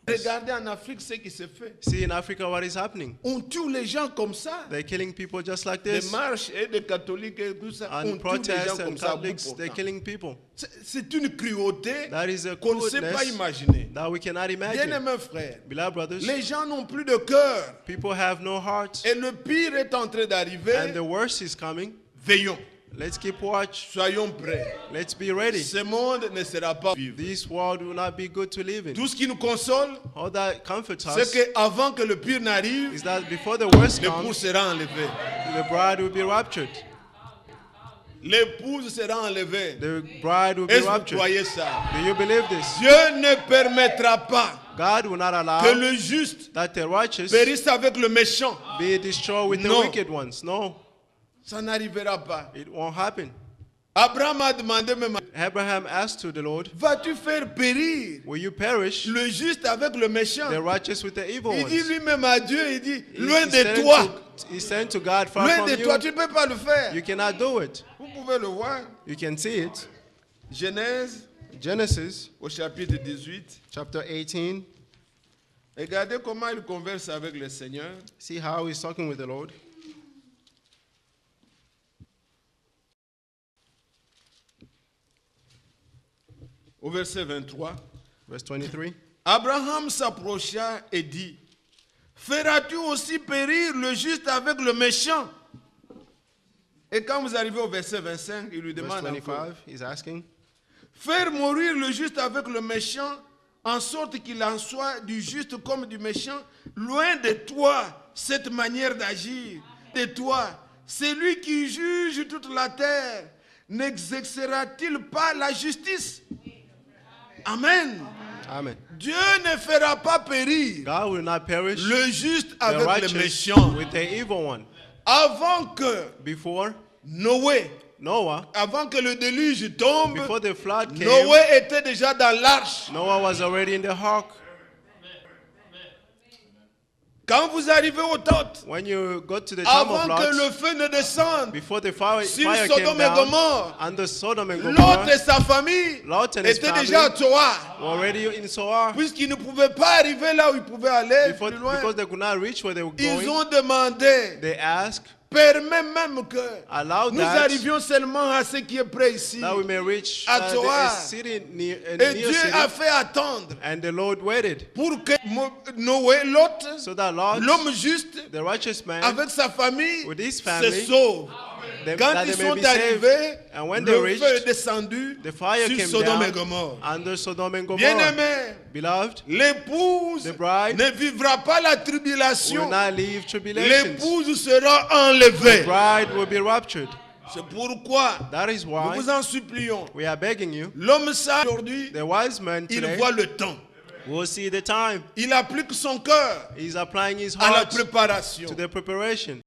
Regardez en Afrique ce qui se fait. See in Africa what is happening. On tue les gens comme ça. They're killing people just like Des this. marches et des catholiques et tout ça. On And tue les gens protests comme and ça. bout Catholics, they're portant. killing people. C'est une cruauté That is a qu'on ne sait pas cruelness imaginer. that we cannot Bien imagine. aimés frères, Beloved brothers, les gens n'ont plus de cœur. people have no heart. Et le pire est en train And d'arriver. the worst is coming. Veillons. Let's keep watch. Soyons prêts. Let's be ready. Ce monde ne sera pas vivre. This world will not be good to live in. Tout ce qui nous console, All that comforts c'est us qu'avant que le pire n'arrive, is that before the worst l'époux comes, sera enlevé. the bride will be raptured. L'épouse sera enlevée. The bride will be Est-ce que vous raptured. croyez ça? Do you believe this? Dieu ne permettra pas God will not que allow le juste that the righteous périsse avec le méchant. be destroyed with the No. wicked ones. No, Ça n'arrivera pas. it won't happen. Abraham a demandé même, Abraham asked to the Lord, vas-tu faire périr will you perish le juste avec le méchant? the righteous with the evil Il ones? dit lui-même à Dieu, il dit, He- loin he de said toi, he said to God, far loin from de toi, you, tu ne peux pas le faire. you cannot do it. Vous pouvez le voir. You can see it. Genèse Genesis au chapitre 18. chapter 18. Regardez comment il converse avec le Seigneur. See how he's talking with the Lord. Au verset 23. Verse 23. Abraham s'approcha et dit, feras-tu aussi périr le juste avec le méchant? Et quand vous arrivez au verset 25, il lui Verse demande encore, 25, he's asking, faire mourir le juste avec le méchant, en sorte qu'il en soit du juste comme du méchant, loin de toi cette manière d'agir, de toi, celui qui juge toute la terre, n'exercera-t-il pas la justice? Amen. Amen. Dieu ne fera pas périr God will not perish le juste the avec le righteous méchant. with the evil one. Avant que Before Noé, Noah, avant que le déluge tombe, before the flood came, Noé était déjà dans l'arche. Noah was already in the ark. Quand vous arrivez au Tôte, When you got to the time avant of que Lot, le feu ne descende, before the fire sur came Sodome et down, Gomorre, under Sodom and Lot Gomorrah, et sa famille Lot and his étaient family déjà à Toa, were already in Zoar, puisqu'ils ne pouvaient pas arriver là où ils pouvaient aller before, plus loin. because they could not reach where they were Ils going. ont demandé, They asked, permets même que allow nous that, arrivions seulement à ce qui est près ici. that we may reach à the Zoar. city near, Et near Dieu city. a fait attendre And the Lord waited pour que Noé, Lot, so that Lot, l'homme juste, the righteous man, avec sa famille, with his se family, sauve. Quand that ils they may sont be saved. arrivés, And when they le reached, feu est descendu the fire sur came Sodome et down Gomorre. under Sodom and Gomorrah. Bien-aimé, Beloved, l'épouse The bride ne vivra pas la will tribulation. not leave tribulations. L'épouse sera The enlevée. bride will be raptured. C'est pourquoi That is nous why vous en supplions. we are begging you, L'homme sage aujourd'hui, the wise man il today voit le temps. will see the time. Il applique son cœur He's applying his à la heart préparation. to the preparation.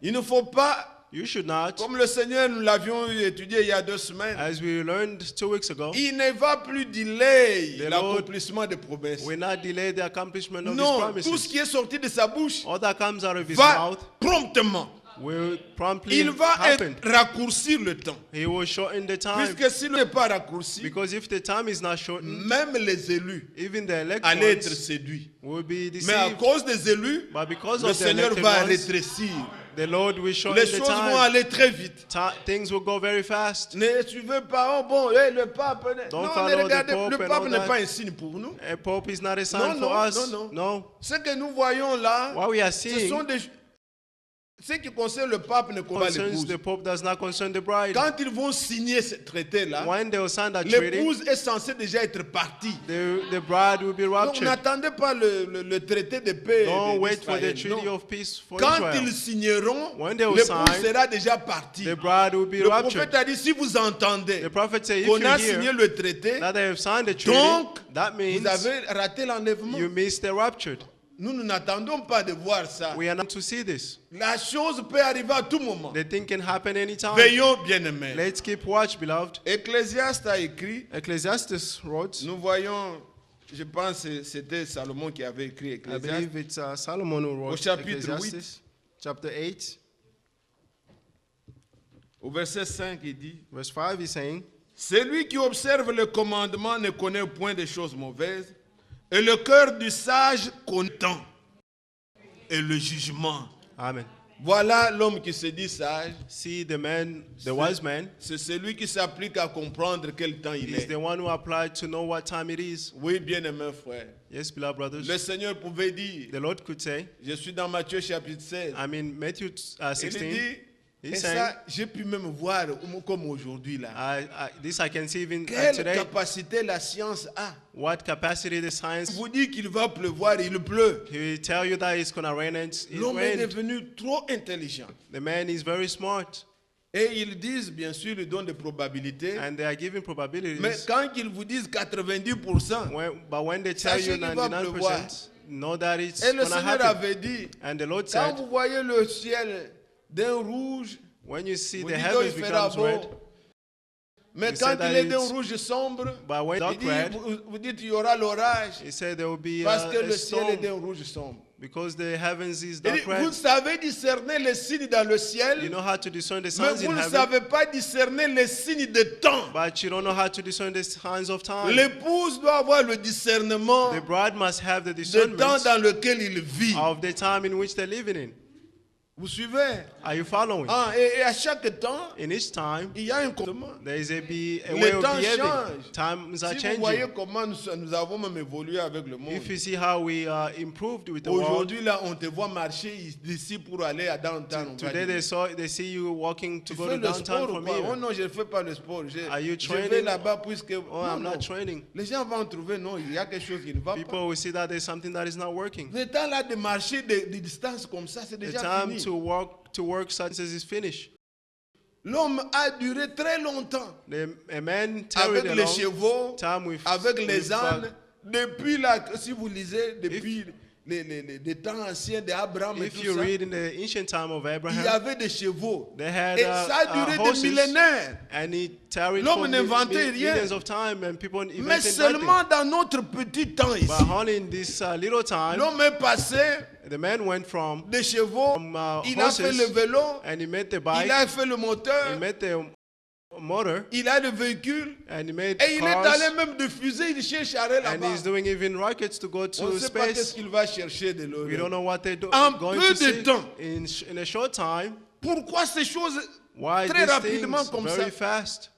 Il ne faut pas, You should not, comme le Seigneur, nous l'avions étudié il y a 2 semaines, as we learned 2 weeks ago, il ne va plus delay The l'accomplissement des promesses. will not delay the accomplishment of his Non, tout ce promises. qui est sorti de sa bouche All that comes out of his va mouth promptement will promptly il va happen. raccourcir le temps. He will shorten the time. Puisque s'il n'est pas raccourci, Because if the time is not shortened, même les élus even the elect allaient être ones séduits. will be Mais à deceived. cause des élus, But because le of the Seigneur elected va ones, rétrécir. the Lord will shorten Les the choses vont time. aller très vite. Things will go very fast. Ne suivez pas, oh bon, le pape. Don't Non, follow ne the regardez, Pope le and pape all n'est that. pas un signe pour nous. A pope is not a sign Non, for non, us. non, non. No. Ce que nous voyons là, What we are ce seeing sont des... Ce qui concerne le pape ne concerne pas concerns l'épouse. the Pope, does not concern the bride. Quand ils vont signer ce traité-là, When they will sign that treaty, l'épouse est censée déjà être partie. the bride will be Donc raptured. n'attendez pas le traité de paix Don't wait for the d'Israël, treaty non. of peace for Quand Israel. ils signeront, When they will l'épouse sign, sera déjà partie. The bride will be Le raptured. prophète a dit, si vous entendez The prophet said, if qu'on you a hear signé le traité, that they have signed the treaty, donc that means vous avez raté l'enlèvement. you missed the raptured. Nous n'attendons pas de voir ça. We are not to see this. La chose peut arriver à tout moment. The thing can happen anytime. Veillons, bien-aimés. Let's keep watch, beloved. Ecclésiaste a écrit, Ecclesiastes wrote, nous voyons, je pense que c'était Salomon qui avait écrit I Ecclésiaste, believe it's Solomon who au wrote chapitre Ecclesiastes, chapter 8, au verset 5, il dit, verse 5, he's saying, celui qui observe le commandement ne connaît point des choses mauvaises, et le cœur du sage connaît et le jugement. Amen. Voilà l'homme qui se dit sage. See, the man, the wise man, C'est celui qui s'applique à comprendre quel temps il is est. the one who applied to know what time it is. Oui, bien-aimé frère. Yes, beloved brothers. Le Seigneur pouvait dire, The Lord could say, je suis dans Matthieu chapitre 16. I mean, Matthew Il 16, dit, et he's ça, saying, j'ai pu même voir comme aujourd'hui là. this I can see even Quelle today, capacité la science a. what capacity the science, Il vous dit qu'il va pleuvoir, il pleut. he will tell you that it's going to rain and it L'homme est rained. devenu trop intelligent. The man is very smart. Et ils disent, bien sûr, ils donnent des probabilités. And they are giving probabilities. Mais quand ils vous disent 90%, But when they tell Sachez you qu'il va pleuvoir. 99%, know that it's et le going to Seigneur happen. avait dit, And the Lord quand said, vous voyez le ciel d'un rouge, when you see vous the dites, oh, il heavens fera becomes beau. red, Mais You quand said il that est d'un it's- rouge sombre, but when il dark dit, red, vous dites il y aura l'orage he said there will be parce que a le ciel est storm d'un rouge sombre. because the heavens is Il dark dit, vous red. savez discerner les signes dans le ciel, You know how to discern the mais signs vous in ne heaven, savez pas discerner les signes de temps. but you don't know how to discern the signs of time. L'épouse doit avoir le discernement The bride must have the du temps discernment dans lequel il vit. of the time in which they're living in. Vous suivez? Are you following? Ah, et à chaque temps, In each time, il y a un comportement. there is a Les way of temps behaving. changent. Times are Si vous voyez changing. comment nous avons même évolué avec le monde. If you see how we improved with the world, Aujourd'hui, là, on te voit marcher d'ici pour aller à downtown. on va today dire. they see you walking to Tu go fais to le downtown sport ou from pas? Oh here. non, je ne fais pas le sport. Are you Je vais training? là-bas puisque... Oh, non, I'm non. not training. Les gens vont trouver, non, il y a quelque chose qui ne va pas. People will see that there's something that is not working. Le temps là de marcher de distance comme ça, c'est The déjà time fini. to work such as is finished. L'homme a duré très longtemps A man tarried avec a les long chevaux, time with, avec les with, ânes, depuis là, si vous lisez, depuis les temps anciens d'Abraham et if tout you ça, read in the ancient time of il y Abraham, avait des chevaux. they had Et ça a duré des horses, millénaires. and he tarried L'homme for n'inventait rien. millions of time, and people Mais invented nothing. seulement dans notre petit temps ici, But only in this little time, l'homme est passé the man went from des chevaux, il a fait le horses, vélo, and he made the il bike, a fait le moteur, he made the motor, il a le véhicule, and he made et il est cars, allé même de fusée, il cherche à aller and là-bas. he's doing even rockets to go On to ne sait pas qu'est-ce space. qu'il va chercher de l'eau. We don't know what they're En going peu to de see temps. in a short time. Pourquoi ces choses Why très these rapidement things comme ça? very fast?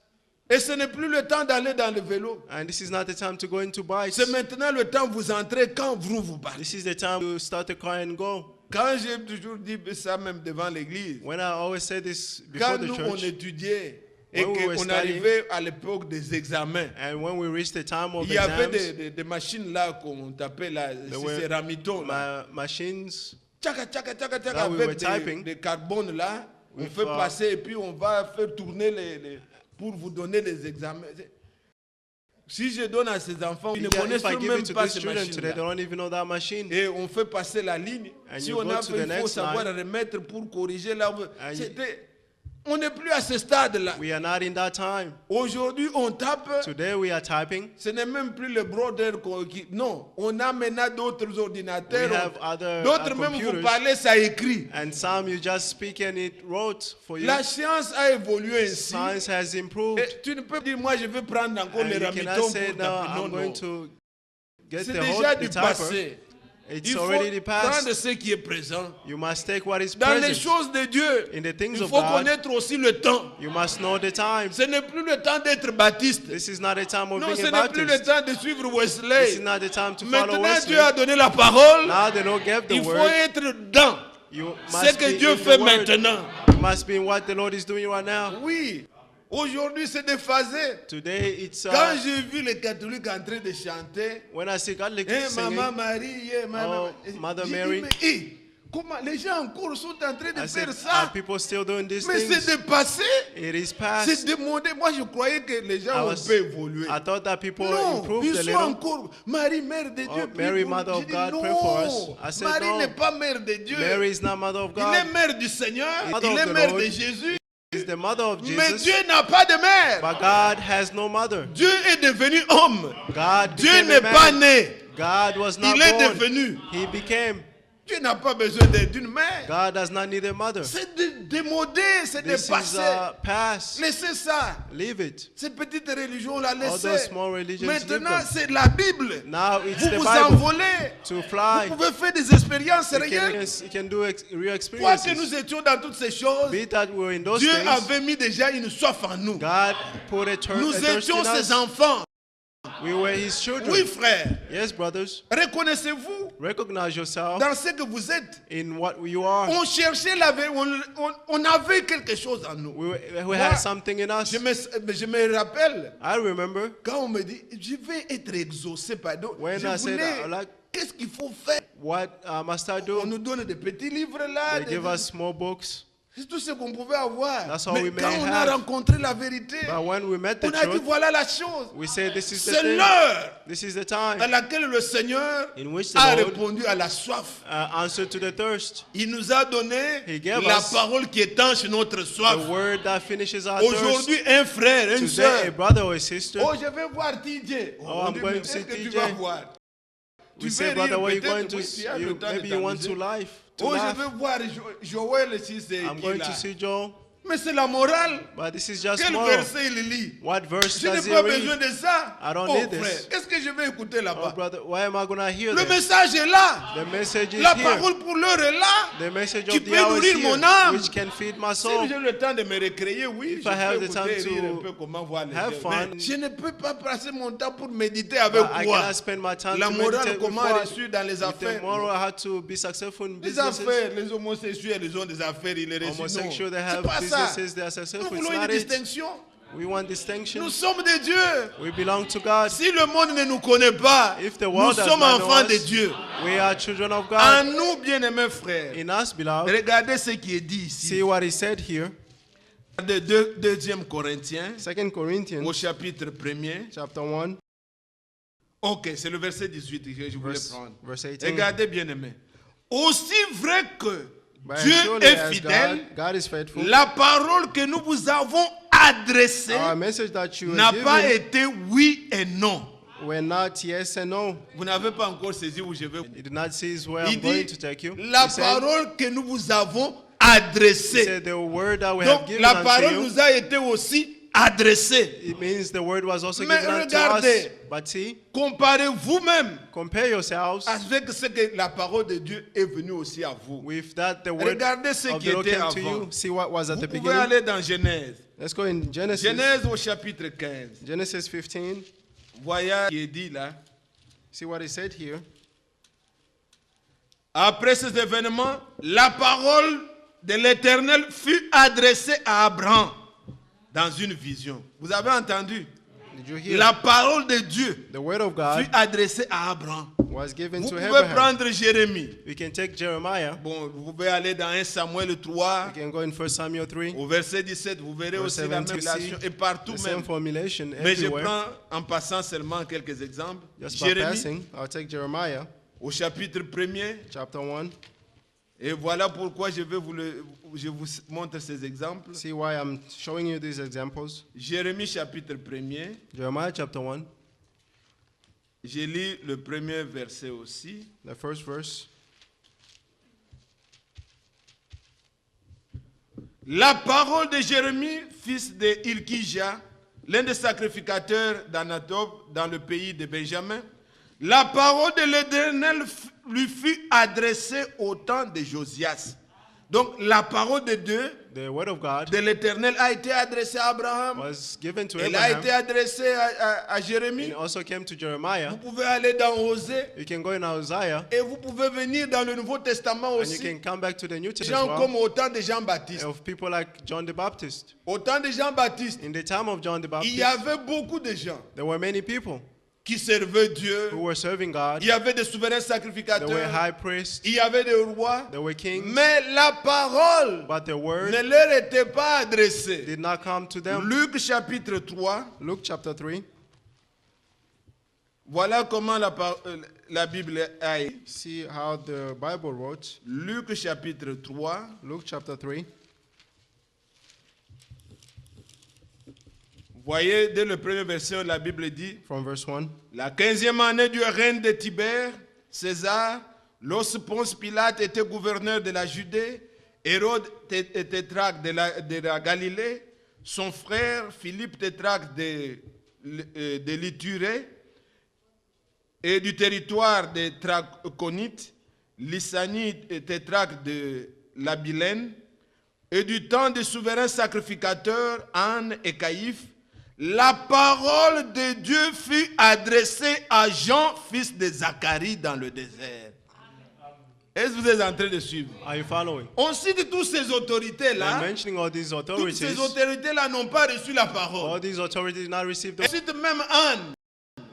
Et ce n'est plus le temps d'aller dans le vélo. And this is not the time to go into bikes. C'est maintenant le temps vous entrez quand vous partez. This is the time to start the car and go. Quand j'ai toujours dit ça même devant l'église, When I always say this before quand the nous on church, étudiait et When we were qu'on studying, arrivait à l'époque des examens, and when we reach the time of il y avait exams, des machines là qu'on tapait là, were c'est Ramiton là. machines Tchaka, tchaka, tchaka, tchaka, that we were avec typing des carbones là, on with, fait passer et puis on va faire tourner pour vous donner les examens. Si je donne à ces enfants, ils ne yeah, connaissent if I give même it to pas these ces children machines today, they don't even know that machine. Et on fait passer la ligne. And Si you on go a to fait, the il faut next savoir line. remettre pour corriger là. And C'était... On n'est plus à ce stade-là. We are not in that time. Aujourd'hui, on tape. Today we are typing. Ce n'est même plus le brother qui... Non, on a maintenant d'autres We ordinateurs. have other D'autres même vous computers. parlez, ça écrit. And some you just speak and it wrote for you. La science a évolué ainsi. Science has improved. Et tu ne peux pas dire, moi je vais prendre encore And les you ramitons cannot pour say, taper. no, Non, I'm non. going to get C'est the déjà whole du the typer. passé. It's Il faut already the prendre past. ce qui est présent. You must take what is Dans les present. choses de Dieu, In the things il of faut God, connaître aussi le temps. you must know the time. Ce n'est plus le temps d'être baptiste. This is not a time of Non, ce being a n'est plus le Baptist. temps de suivre This is Wesley. not the time to follow Maintenant, Wesley. Dieu a donné la parole. Now the Lord gave the Il faut word. être dans You ce must que be Dieu in fait the word. maintenant. You must be in what the Lord is doing right now. Oui. Aujourd'hui, c'est déphasé. Today it's Quand j'ai vu les catholiques en train de chanter, when I see Catholics eh, singing, Maman Marie, eh, Maman. Oh, Mother J'ai dit, Mary. mais, eh, comment les gens encore sont en train de I said, faire are ça? people still doing these Mais c'est things? dépassé. It is C'est past. démodé. Moi, je croyais que les I gens ont was- peu évolué. I thought that people Non, improved ils a sont little. encore. Marie, mère de Dieu, Oh, prie Mary, pour Mother nous. of J'ai dit, God, non, pray for us. I said, Marie no. n'est pas mère de Dieu. Mary is not mother of Il est God. mère du Seigneur. Mother Il of est the mère Lord. de Jésus. Is the mother of Mais Jesus. Dieu n'a pas de mère. But God has no mother. Dieu est devenu homme. God Dieu became n'est a pas man. né. God was not Il est born. devenu. He became. Dieu n'a pas besoin d'une mère. God does not need a mother. C'est démodé, c'est This is dépassé. past. Laissez ça. Leave it. Ces petites religions, on l'a All laissé. those small religions, leave Maintenant, them. c'est la Bible. Now it's Vous the vous Bible. envolez. To fly. Vous pouvez faire des expériences You réelles. can do real Quoi que experiences. nous étions dans toutes ces choses, Be that we're in those Dieu things. avait mis déjà une soif en nous. God put a Nous thirst étions in ses us. enfants. We were His children. Oui, frère. Yes, brothers. Reconnaissez-vous Recognize yourself dans ce que vous êtes. in what you are. On cherchait la vérité, on avait quelque chose en nous. We had something in us. Je me rappelle I remember quand on me dit, je vais être exaucé par Dieu. when Je I said, voulais, like, qu'est-ce qu'il faut faire? what must I On do? nous donne des petits livres là. They give us small books. C'est tout ce qu'on pouvait avoir. That's all Mais we may quand on a have. rencontré la vérité, But when we met the on a dit truth, voilà la chose. we say this is the C'est thing. l'heure This is the à time. laquelle le Seigneur In which the a Lord répondu à la soif. Answer to the thirst. Il nous a donné He gave la us parole qui étanche notre soif. The word that finishes our thirst. Aujourd'hui, un frère, une Today, a soeur. brother or a sister. Oh, je vais voir TJ. Oh, on I'm dit, going mais to see qu'est-ce que tu TJ. vas voir? We Tu say, veux brother, rire, where you peut-être, going to? oui, tu as le You, temps de maybe you want t'amuser. to life. To Oh, je laugh. vais voir Joël si c'est I'm qui going là. to see Joel. Mais c'est la morale. But this is just Quel moral. verset il lit? What verse Je n'ai does he pas besoin read? de ça. I don't Oh need this. frère, qu'est-ce que je vais écouter Oh, là-bas? brother, why am I going to hear Le this? message est là. The message is La here. parole pour l'heure est là. The message qui of the peut hour is nourrir here, mon âme. which can feed my Si soul. j'ai le temps de me récréer, oui, If je I have peux the time écouter, rire to un peu comment voir les have gens. fun. Mais je ne peux pas passer mon temps pour méditer avec But I quoi? cannot spend my time La to morale, meditate with comment what? reçue dans les With the affaires? moral, I had to be successful in Les businesses. affaires, les homosexuels, ils ont des affaires, ils les reçoivent. Homosexual, they C'est have pas ça. businesses, they are Nous successful. It's voulons une not it. distinction. We want distinction. Nous sommes de Dieu. We belong to God. Si le monde ne nous connaît pas, If the nous world does sommes not know enfants de us, Dieu. we are children of En God. nous, bien-aimés frères, In us, beloved, regardez ce qui est dit ici. see what he said here. De 2 Corinthiens, 2 Corinthians au chapitre 1er. chapter 1, Ok, c'est le verset 18 que je voulais verse, prendre. verse 18. Regardez, bien-aimés. Aussi vrai que But Dieu surely est as fidèle, God is faithful. la parole que nous vous avons adressée Our message that you n'a were pas given été oui et non. were not yes and no. Vous n'avez pas encore saisi où je vais. He did not see where Il I'm going dit to take you. la He said, parole que nous vous avons he adressée. said the word that we have Donc given la unto parole you, nous a été aussi adressée. it means the word was also Mais given unto regardez. us. But see, Comparez vous-même compare yourselves avec ce que la parole de Dieu est venue aussi à vous. with that the word Regardez ce of qui the Lord était came to avant. you. See what was at Vous the pouvez beginning. aller dans Genèse. Let's go in Genesis. Genèse au chapitre 15. Genesis 15. Voyez ce qui est dit là. See what he said here. Après ces événements, la parole de l'Éternel fut adressée à Abraham dans une vision. Vous avez entendu? Did you hear? La parole de Dieu The word of fut God adressée à Abraham. was given Vous to pouvez Abraham. prendre Jérémie. We can take Jeremiah. Bon, vous pouvez aller dans 1 Samuel 3, We can go in 1 Samuel 3. au verset 17, vous verrez Verse aussi la même 17, relation et partout The même. same formulation Mais je everywhere. prends en passant seulement quelques exemples. Just by Jérémie passing, I'll take Jeremiah au chapitre 1er, chapter 1. Et voilà pourquoi je vous montre ces exemples. See why I'm showing you these examples. Jérémie chapitre 1er. Jeremiah chapter 1, J'ai lu le premier verset aussi. the first verse. La parole de Jérémie, fils de Hilkija, l'un des sacrificateurs d'Anatob dans le pays de Benjamin. La parole de l'Éternel lui fut adressée au temps de Josias. Donc la parole de Dieu, The word of God de l'Éternel, a été adressée à Abraham. was given to Elle a été Abraham. adressée à And Jérémie. it also came to Jeremiah. Vous pouvez aller dans Osée You can go in Isaiah et vous pouvez venir dans le Nouveau Testament and you aussi. can come back to the New Gens Testament comme au temps de Jean-Baptiste. of people like John the Baptist. Au temps de Jean-Baptiste, In the time of John the il Baptist, y avait beaucoup de gens there were many people qui servaient Dieu. who were serving God. Il y avait des souverains There were sacrificateurs. high priests, Il y avait des rois. there were kings, Mais la parole but the word ne leur était pas adressée. did not come to them. Luc chapitre 3. Luke chapter 3. Voilà comment la Bible a écrit. See how the Bible wrote. Luc chapitre 3. Luke chapter 3. Voyez, dès le premier verset, la Bible dit: From verse 1. la 15e année du règne de Tibère, César, lorsque Ponce Pilate était gouverneur de la Judée, Hérode tétrarque de la Galilée, son frère Philippe tétrarque de l'Iturée et du territoire des Trachonites, Lysanie tétrarque de l'Abilène, et du temps des souverains sacrificateurs Anne et Caïphe, la parole de Dieu fut adressée à Jean, fils de Zacharie, dans le désert. Est-ce que vous êtes en train de suivre? Are you following? On cite toutes ces They're autorités-là. mentioning all these Toutes ces authorities. autorités-là n'ont pas reçu la parole. All these authorities did not receive On the. cite même Anne.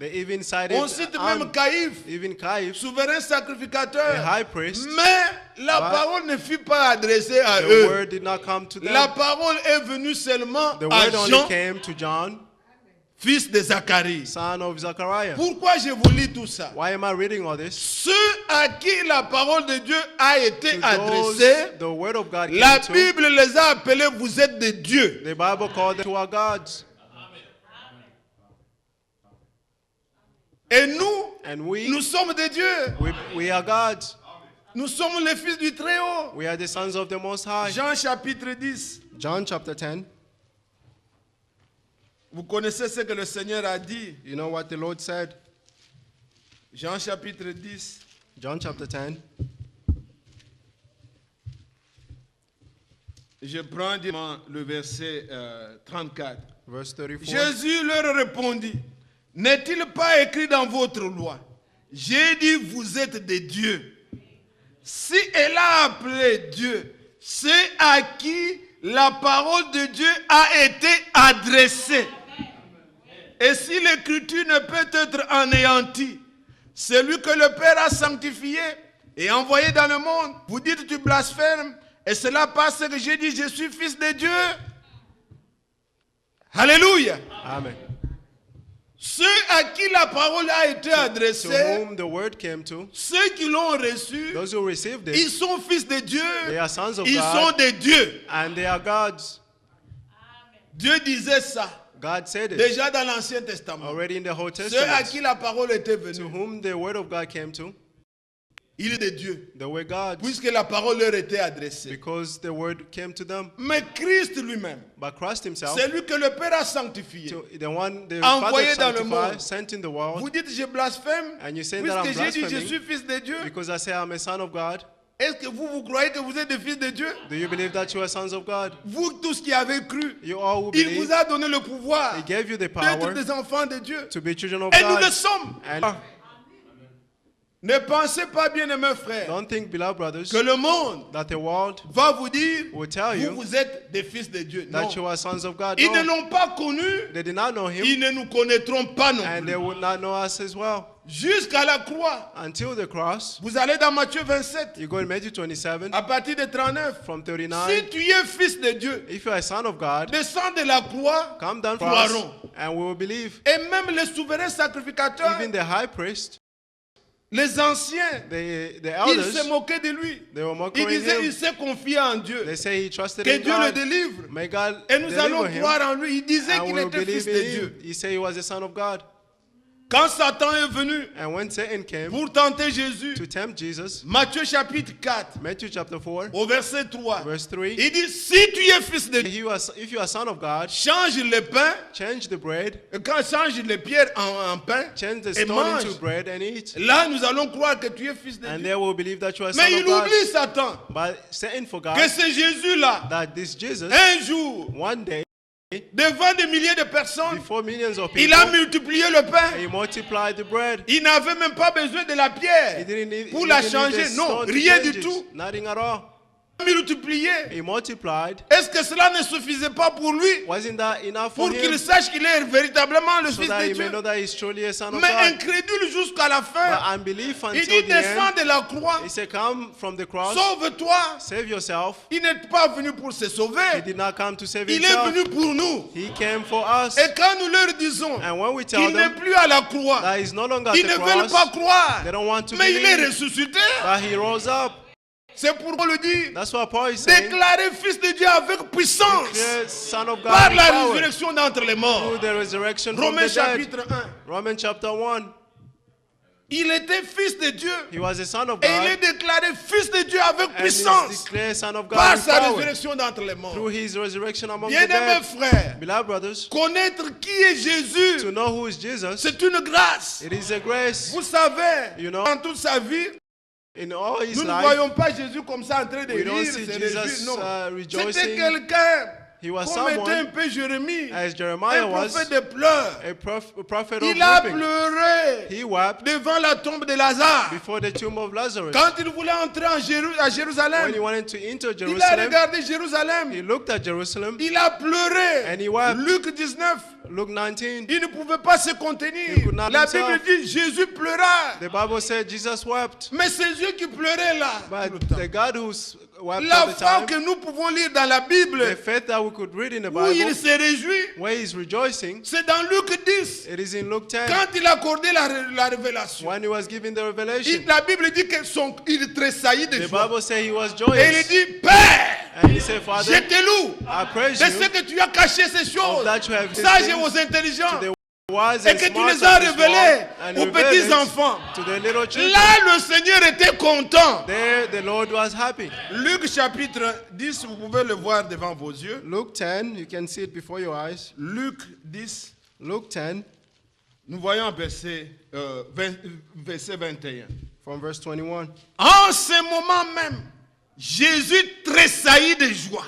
They even cited On cite même Caïphe, even Caïphe, souverain the sacrificateur. high priest. Mais la But parole ne fut pas adressée à The eux. word did not come to them. La parole est venue seulement The à word only Jean, came to John, fils de Zacharie. son of Zachariah. Pourquoi je vous lis tout ça? Why am I reading all this? Ceux à qui la parole de Dieu a été To adressée, those the word of God la came to, Bible les a appelés, vous êtes des dieux. the Bible called them to our gods. Et nous, And we, nous sommes des dieux. we are gods. Nous sommes les fils du Très-Haut. We are the sons of the Most High. Jean chapitre 10. John chapter 10. Vous connaissez ce que le Seigneur a dit. You know what the Lord said? Jean chapitre 10. John chapter 10. Je prends le verset 34. Verse 34. Jésus leur répondit: n'est-il pas écrit dans votre loi? J'ai dit, vous êtes des dieux. Si elle a appelé Dieu, c'est à qui la parole de Dieu a été adressée. Et si l'écriture ne peut être anéantie, celui que le Père a sanctifié et envoyé dans le monde, vous dites tu blasphèmes, et cela parce que j'ai dit je suis fils de Dieu. Alléluia. Amen. Ceux à qui la parole a été To adressée, whom the word came to, ceux qui l'ont reçu, those who received ils it, sont fils de Dieu. they are sons of Ils sont God, des dieux. and they are gods. Dieu disait ça God said it déjà dans l'Ancien Testament. already in the Old Ceux à qui Testament. la parole était To venue, whom the word of God came to, il est de Dieu, they were gods, puisque la parole leur était adressée. because the word came to them. Mais Christ lui-même, But Christ himself, c'est lui que le Père a sanctifié. to the one the Envoyé Father dans le monde. sanctified, sent in the world, Vous dites je blasphème, and you say that I'm puisque j'ai dit je blaspheming suis fils de Dieu. because I say I'm a son of God. Est-ce que vous croyez que vous êtes des fils de Dieu? Do you believe that you are sons of God? Vous tous qui avez cru, You all who il believe, vous a donné le pouvoir He gave you the d'être power des enfants de Dieu. to be children of Et nous le God. sommes. And Ne pensez pas, bien aimés frères, don't think, beloved brothers, que le monde that the world va vous dire will tell you vous êtes des fils de Dieu. Non. that you are sons of God. Ils ne No, l'ont pas connu, they did not know Him, ils ne nous connaîtront pas non and plus. they would not know us as well. Jusqu'à la croix. Until the cross, Vous allez dans Matthieu 27, you go in Matthew 27, à partir de 39. from Si 39. tu es fils de Dieu, If you are a son of God, descends de la croix, come down for nous us, croirons. and we will believe. Et même les souverains sacrificateurs, Even the high priest, Les anciens, The ils se elders, moquaient de lui. they were Ils mocking disaient, il him. s'est confié en Dieu. They say he trusted Que in Dieu le God. délivre. May God Et nous allons deliver him. croire en lui. Il disait And qu'il we'll était fils believe de in Dieu. him. He said he was the son of God. Quand Satan est venu And when Satan came pour tenter Jésus, to tempt Jesus, Matthieu chapitre 4, Matthew chapter 4, au verset 3, verse 3, il dit, si tu es fils de Dieu, if you are son of God, change le pain, change the bread, quand change les pierres en pain, change the et stone mange. into bread and eat. Là, nous allons croire que tu es fils de And Dieu. they will believe that you are Mais son il of God. oublie Satan, But Satan forgot que c'est Jésus-là, that this Jesus, un jour, one day, devant des milliers de personnes, before millions of il a people, multiplié le pain. he multiplied the bread. Il n'avait même pas besoin de la He pierre didn't need, pour he la didn't need changer. the Non, stone to rien change du it. tout. Nothing at all. Multiplié. He multiplied. Est-ce que cela ne suffisait pas pour lui, Wasn't that enough for pour qu'il him? sache qu'il est véritablement le So fils that de he may Dieu? know that he's truly a son of Mais God. incrédule jusqu'à la But fin. unbelief Il until dit, the end. descends de la croix, He said, come from the cross, sauve-toi. save yourself. Il n'est pas venu pour se He sauver. did not come to save Il est himself. venu pour nous. He came for us. Et quand nous leur disons And when we tell qu'il n'est them plus à la croix, that he's no longer at ils the ne veulent cross, pas croire. they don't want to Mais il est believe ressuscité. that he rose up. C'est pour le dire. That's what Paul is saying. Déclaré fils de Dieu avec puissance Clear son of God par with la power résurrection d'entre les morts. through the resurrection from Romains the dead. chapitre 1. Romans chapter 1. Il était fils de Dieu. He was a son of Et il est God déclaré fils de Dieu avec and he's puissance declared son of God par with sa power résurrection d'entre les morts. through his resurrection among the Bien-aimés dead. frères, Beloved brothers, connaître qui est Jésus, to know who is Jesus, c'est une grâce. it is a grace. Vous savez, You know, dans toute sa vie, in all his nous ne life, voyons pas Jésus comme ça en train de we don't rire, see se Jesus, réjouir. Non, c'était rejoicing. quelqu'un He was comme était un someone, peu Jérémie, as Jeremiah un was, prophète de pleurs. a prophet of Il a weeping. pleuré He wept devant la tombe de Lazare. before the tomb of Lazarus. Quand il voulait entrer à When he Jérusalem, wanted to enter il a Jerusalem, regardé he Jérusalem. looked at Jerusalem. Il a pleuré. And he wept. Luc 19. Luke 19, Il ne pouvait pas se He contenir. could not La Bible himself. dit Jésus pleura. the Bible said Jesus wept. Mais c'est Dieu qui pleurait là. But the God who wept La all the foi time, que nous pouvons lire dans la Bible, the faith that we could read in the où il Bible, se réjouit, where he's rejoicing, c'est dans Luc 10. it is in Luke 10, Quand il a accordé la révélation. when he was given the revelation. La Bible dit qu'il tressaillit de The joie. Bible said he was Et il joyous. dit, Père, And he said, Father, je te loue I praise de you ce que tu as caché ces choses, that you have hidden sages et things aux intelligents, to the wise et and que tu smart les as of this révélés world and aux revealed petits it enfants. to the little children. Là, le Seigneur était content. There the Lord was happy. Luc chapitre 10, vous pouvez le voir devant vos yeux. Luke 10, you can see it before your eyes. Luc 10, Luke 10, nous voyons verset 21. from verse 21. En ce moment même, Jésus tressaillit de joie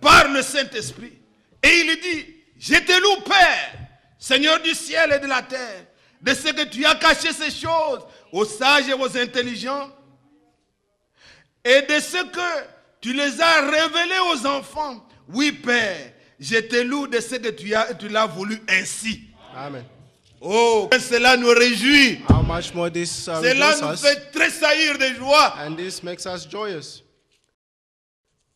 par le Saint-Esprit. Et il dit, je te loue, Père, Seigneur du ciel et de la terre, de ce que tu as caché ces choses aux sages et aux intelligents, et de ce que tu les as révélées aux enfants. Oui, Père, je te loue de ce que tu l'as voulu ainsi. Amen. Oh, cela nous réjouit. How much more this Cela rejoices nous us, fait tressaillir de joie. and this makes us joyous.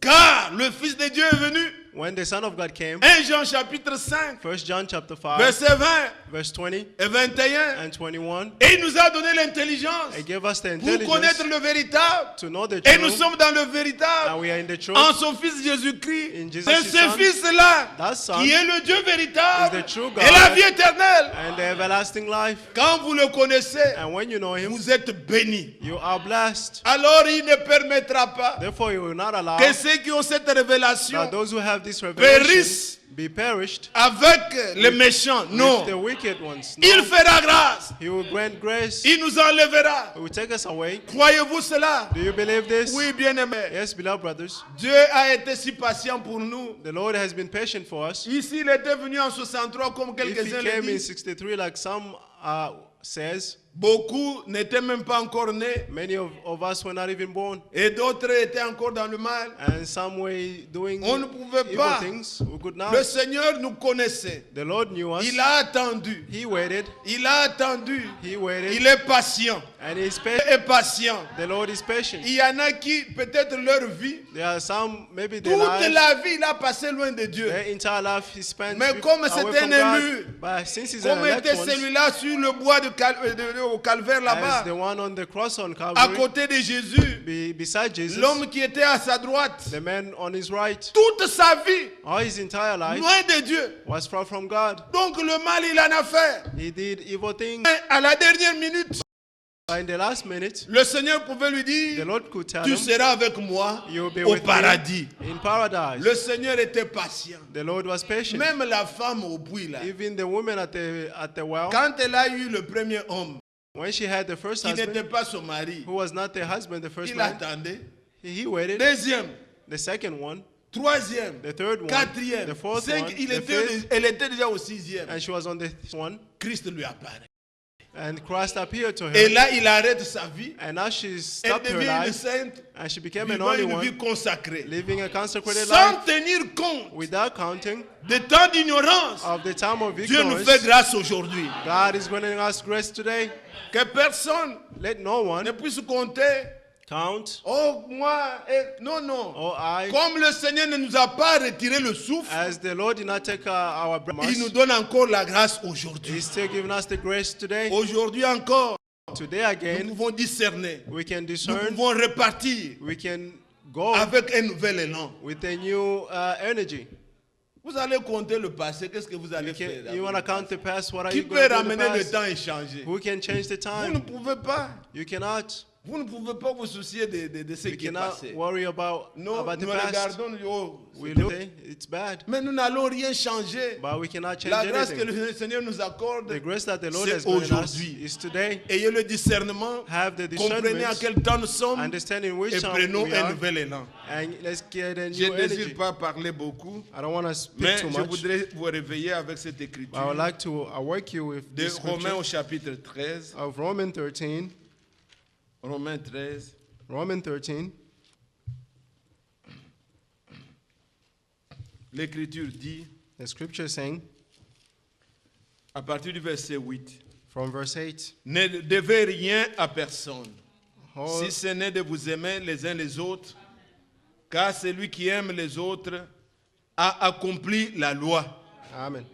Car le Fils de Dieu est venu. When the Son of God came, 1 Jean chapitre 5, 1 John chapter 5, verset 20 verse 20 et 21. and 21, Et il nous a donné l'intelligence He gave us the pour intelligence connaître le véritable. to know the Et nous truth, sommes dans le véritable and we are in the truth. en son Fils Jésus-Christ. In Jesus' C'est ce Son, Fils-là that Son qui est le Dieu véritable is the true et la God vie éternelle. and the everlasting life. Quand vous le connaissez, And when you know Him, vous êtes bénis. you are blessed. Alors il ne permettra pas Therefore, He will not allow que ceux qui ont cette révélation that those who have this revelation périssent be perished avec les méchants. Non. with the wicked ones. Il No, fera grâce. He will grant grace. Il nous enlèvera. He will take us away. Croyez-vous cela? Do you believe this? Oui, bien-aimés. Yes, beloved brothers. Dieu a été si patient pour nous. The Lord has been patient for us. Ici, il était venu en 63 comme If quelques-uns He le came in disent. 63, like some says, Beaucoup n'étaient même pas encore nés many of us were not even born, et d'autres étaient encore dans le mal. and some were doing On ne pouvait evil pas. things. We could not. Le Seigneur nous connaissait. The Lord knew us. Il a attendu. He waited. Il a attendu. He waited. Il est patient. And He's Il patient. est patient. The Lord is patient. Il y en a qui, peut-être leur vie, There are some, maybe their toute lives, la vie, il a passé loin de Dieu. their entire life He spent Mais comme away c'est from un God. élu, But since He's an Comme elect était one, celui-là sur le bois au calvaire as là-bas, the one on the cross on à Calvary, côté de Jésus, beside Jesus, l'homme qui était à sa droite, the man on his right, toute sa vie, all his entire life loin de Dieu. was far from God. Donc le mal, il en a fait. He did evil things. Mais à la dernière minute, In the last minute, le Seigneur pouvait lui the dire, Lord could tell tu him, seras avec moi "You'll be au with paradis. me in paradise." Le Seigneur était patient. The Lord was patient. Même la femme au puits là, Even the woman at the well, quand elle a eu le premier homme, when she had the first qui n'était husband, pas son mari, who was not the husband, the first il man, attendait. he waited. Deuxième, The second one, troisième, the third one, quatrième, the fourth cinq, one, il the fifth, elle était déjà au sixième. and she was on the one, Christ lui apparaît. and Christ appeared to Et her. là, il arrête sa vie. And now she Elle stopped her devient une life, sainte, and she became an vivant only une vie one, consacrée. living a consecrated Sans life tenir compte without counting des temps d'ignorance. of the time of Dieu nous ignorance. fait grâce aujourd'hui. God is granting us grace today. Que personne Let no ne one puisse compter. count, Oh, moi, non, non. or I, Comme le Seigneur ne nous a pas retiré le souffle, as the Lord did not take our breath, il nous donne encore la grâce aujourd'hui. He's still giving us the grace today. Aujourd'hui encore, Today nous again, pouvons discerner. we can Nous discern, pouvons repartir we can go avec un nouvel élan. with a new energy. Vous allez compter le passé, qu'est-ce que vous allez faire? You want to count the past, what are Qui you peut going to do in ramener the le past? temps et changer? Who can change the Vous ne time? pouvez pas. You cannot. Vous ne pouvez pas vous soucier de ce You qui est cannot passé. worry about Non, the nous past. regardons, oh, We c'est look, bien. it's bad, Mais nous n'allons rien changer. but we cannot change La grâce que anything. le Seigneur nous accorde, The grace that the Lord c'est has given us aujourd'hui. is today. Ayez le discernement, Have the comprenez à discernment, quel temps nous sommes understanding which et time prenons we un are, nouvel élan. and let's get a Je new ne désire energy. pas parler beaucoup, I don't want to speak mais too je much. voudrais vous réveiller avec cette I would écriture like to awake you with de the Romains au scripture chapitre 13. of Romans 13. Romains 13. Romans 13. L'écriture dit, The scripture is saying, à partir du verset 8, from verse 8, ne devez rien à personne, all, si ce n'est de vous aimer les uns les autres, car celui qui aime les autres a accompli la loi. Amen.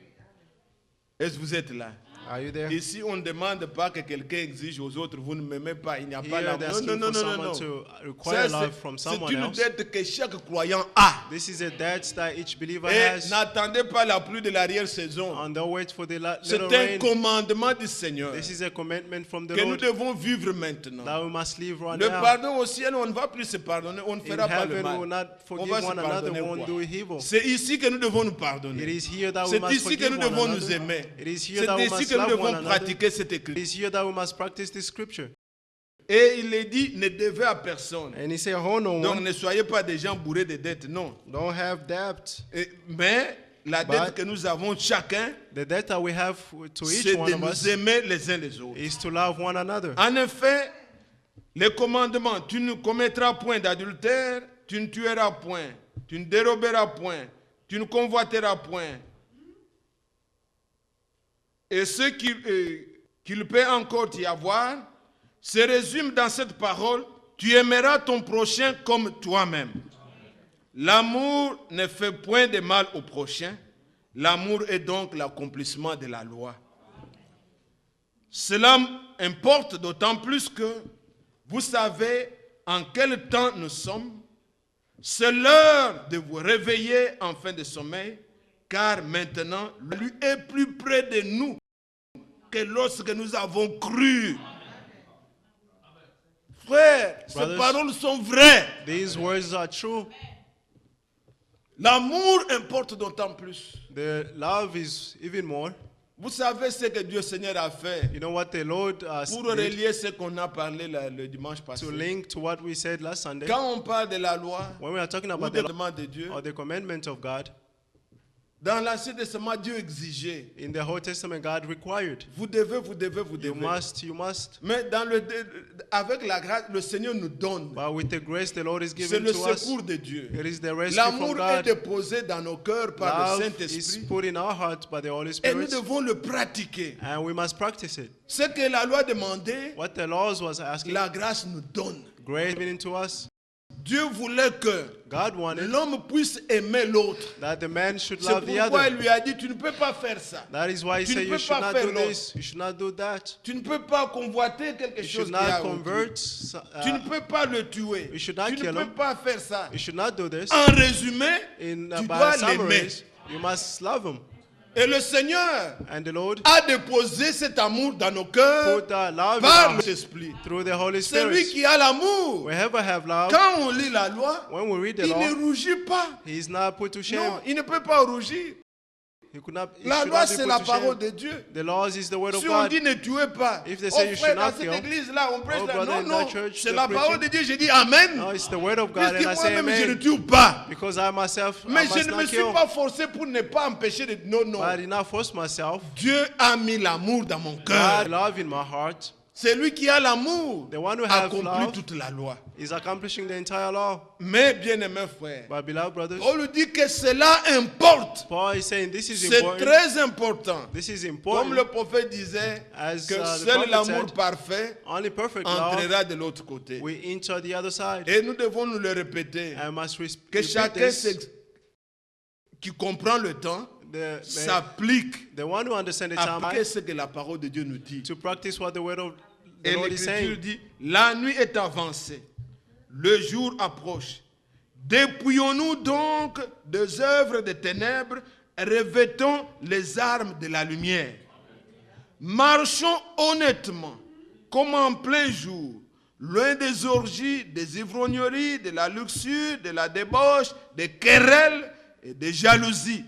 Est-ce que vous êtes là? Are you there? Ici, on ne demande pas que quelqu'un exige aux autres, vous ne m'aimez pas, il n'y a pas Here l'amour. they're Non, asking non, for non, non, someone non. to Ça, require love from c'est someone une else. dette que chaque croyant a. This is a debt that each believer Et has. n'attendez pas la pluie de l'arrière-saison. And don't wait for the C'est little un rain. commandement du Seigneur This is a commandment from the que nous Lord devons vivre maintenant. that we must live right Le now. pardon au ciel, on ne va plus se pardonner, on ne In fera pas le heaven, we will mal. not On forgive va se one another, pardonner we won't quoi? do evil. C'est ici que nous devons nous It pardonner. is here that we C'est must ici que forgive nous one devons nous another. aimer. It is here C'est that we ici must que nous love devons one another. pratiquer cette It écriture. is here that we must practice this scripture. Et il est dit, ne devez à personne. And he said, hold no Donc one, ne soyez pas des gens bourrés de dettes, non. don't have debt. Mais la dette But que nous avons chacun, The debt that we have to each c'est one de of us nous aimer les uns les autres. is to love one another. En effet, les commandements, tu ne commettras point d'adultère, tu ne tueras point, tu ne déroberas point, tu ne convoiteras point. Et ce qu'il peut encore y avoir se résume dans cette parole, tu aimeras ton prochain comme toi-même. L'amour ne fait point de mal au prochain, l'amour est donc l'accomplissement de la loi. Cela importe d'autant plus que vous savez en quel temps nous sommes. C'est l'heure de vous réveiller en fin de sommeil, car maintenant, lui est plus près de nous que lorsque nous avons cru. Frères, ces Brothers, paroles sont vraies. These words are true. L'amour importe d'autant plus. The love is even more. Vous savez ce que Dieu Seigneur a fait You know what the Lord pour did relier ce qu'on a parlé le dimanche passé. to link to what we said last Sunday. Quand on parle de la loi When we are talking ou about des the law commandements de Dieu, or the commandment of God, dans l'Ancien Testament, Dieu exigeait. in the Old Testament, God required. Vous devez. You must. Mais avec la grâce, le Seigneur nous donne. But with the grace the Lord is C'est giving le to us, secours de Dieu. it is the rescue L'amour from est God. déposé dans nos cœurs par le Love is Saint-Esprit. put in our hearts by the Holy Et nous Spirit, devons le pratiquer. and we must practice it. Ce que la loi demandait, What the laws was asking, la grâce nous donne. grace given to us. Dieu voulait que God wanted l'homme puisse aimer l'autre. that the man should C'est love the pourquoi other. il lui a dit, tu ne peux pas faire ça. That is why he Tu ne said peux you should pas not faire do l'autre. this, you should not do that. Tu ne peux pas convoiter quelque You chose should qui a not autour. convert. Tu ne peux pas le tuer. You should not Tu ne kill peux him. pas faire ça. You should not do this. En résumé, In tu by dois l'aimer. summaries, you must love him. Et le Seigneur And the Lord a déposé cet amour dans nos cœurs put that love in par our le hearts Esprit. through the Holy Celui Spirit. qui a l'amour, Wherever have love, quand on lit la loi, when we read the il ne law, rougit pas. he is not put to shame. Non, il ne peut pas rougir. He could not. He La should loi, not be c'est put la to parole shame. de Dieu. The laws is the word of Si on God. dit ne tuez pas, If they oh say you frère, should dans not cette kill, église là, on prêche oh là. brother, Non, in non, that church, c'est they're la parole preaching. de Dieu. J'ai dit Amen. No, it's the word of God, Puisque and I say moi-même, je ne amen. tue pas. Because I myself, I Mais je must ne me not suis kill. pas forcé pour ne pas empêcher de... Non, non. But I did not force myself. Dieu a mis l'amour dans mon God cœur. love in my heart. C'est lui qui a l'amour. The one who has Accomplit love toute la loi. is accomplishing the entire law. Mais bien aimé frère, My beloved brothers, on lui dit que cela importe. Paul is saying this is C'est important. très important. This is Comme le important. prophète disait As, que the seul prophet l'amour said, parfait Only perfect love entrera de l'autre côté. we enter the other side. Et nous devons nous le répéter. I must Que repeat chacun this. qui comprend le temps The s'applique the one who understands the à time appliquer ce que la parole de Dieu nous dit. to practice what the word of the Et Lord is l'Écriture saying. dit, la nuit est avancée, le jour approche. Dépouillons-nous donc des œuvres des ténèbres et revêtons les armes de la lumière. Marchons honnêtement, comme en plein jour, loin des orgies, des ivrogneries, de la luxure, de la débauche, des querelles et des jalousies.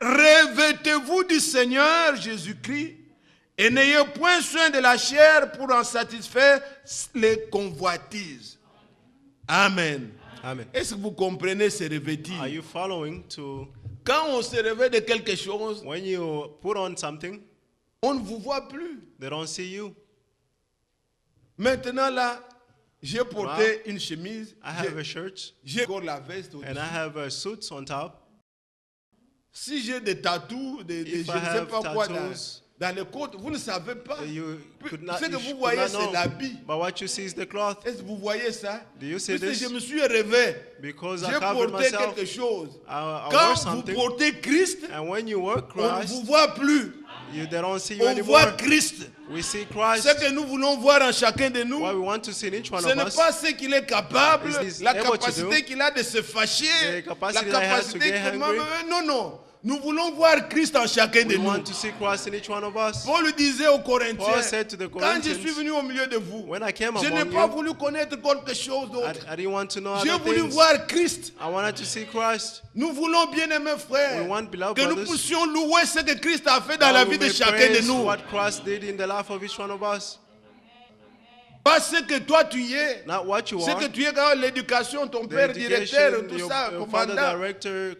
Revêtez-vous du Seigneur Jésus-Christ et n'ayez point soin de la chair pour en satisfaire les convoitises. Amen. Amen. Est-ce que vous comprenez ce revêtir? Are you following to Quand on se revêt de quelque chose, when you put on something, on ne vous voit plus. they don't see you? Maintenant là, j'ai porté une chemise, I have a shirt j'ai encore la veste au-dessus. and I have a suit on top. Si j'ai des tatous, je If ne I sais have pas quoi tattoos, dans les côtes, vous ne savez pas. You could not, Ce que you vous could voyez, not c'est know. l'habit. But what you see is the cloth. Est-ce que vous voyez ça? Do you see Puisque this? je me suis rêvé. Because J'ai I covered porté myself. quelque chose. I Quand wear vous something. portez Christ, And when you wear on ne Christ, vous voit plus. they don't see you On voit anymore. Christ. We see Christ. Ce que nous voulons voir en chacun de nous, What we want to see in each one ce of n'est us. pas ce qu'il est capable, Is la able to capacité do. qu'il a de se fâcher, The la capacity that he has to capacité get comment... angry. Non, non. Nous voulons voir Christ en chacun de We nous. want to see Christ in each one of us. Paul lui disait aux Corinthiens, Paul said to the quand je Corinthians, suis venu au milieu de vous, when I came je n'ai among pas you, voulu connaître quelque chose d'autre. I didn't want to know J'ai other voulu things. voir Christ. I wanted to see Christ. Nous voulons, bien aimés frères, We want, beloved que nous brothers, puissions louer ce que Christ a fait dans la That we vie de may chacun de praise nous. what Christ did in the life of each one of us. Pas ce que toi tu es. Not what you Ce are. que tu es dans l'éducation, ton The père directeur, education, tout your ça, father commandant. director,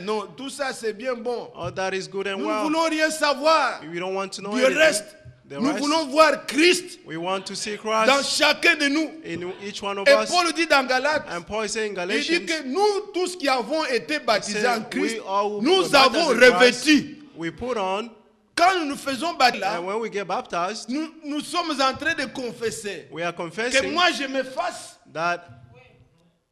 Non, tout ça c'est bien bon. all that is good and Nous ne well. voulons rien savoir We don't want to know du anything. reste. The Nous rest, voulons voir Christ we want to see dans Christ chacun de nous. in each one of Et us. Paul dit dans Galates, And Paul is saying in il dit Galatians, que nous tous qui avons été baptisés en Christ, we all who nous were avons baptized in Christ, revêtu. we put on, Quand nous nous faisons baptiser, and when we get baptized, nous sommes en train de confesser we are que confessing moi je m'efface, that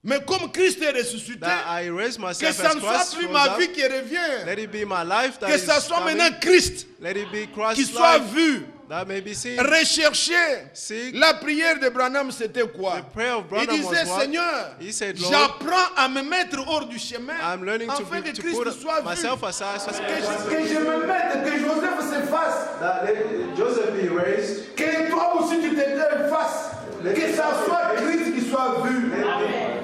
mais comme Christ est ressuscité, I raise que myself ça as ne soit Christ plus rose ma up. vie qui revient, Let it be my life that que is ça soit coming. maintenant Christ Let it be qui Christ's soit life vu, that may be seen. recherché. Seek. La prière de Branham c'était quoi? The prayer of Il Branham disait, was what? Seigneur, He said, Lord, j'apprends à me mettre hors du chemin I'm learning to, afin que to Christ put soit vu. myself aside so Que je me mette, que Joseph s'efface, that Joseph be raised. que toi aussi tu t'effaces, que ça soit Christ qui soit vu.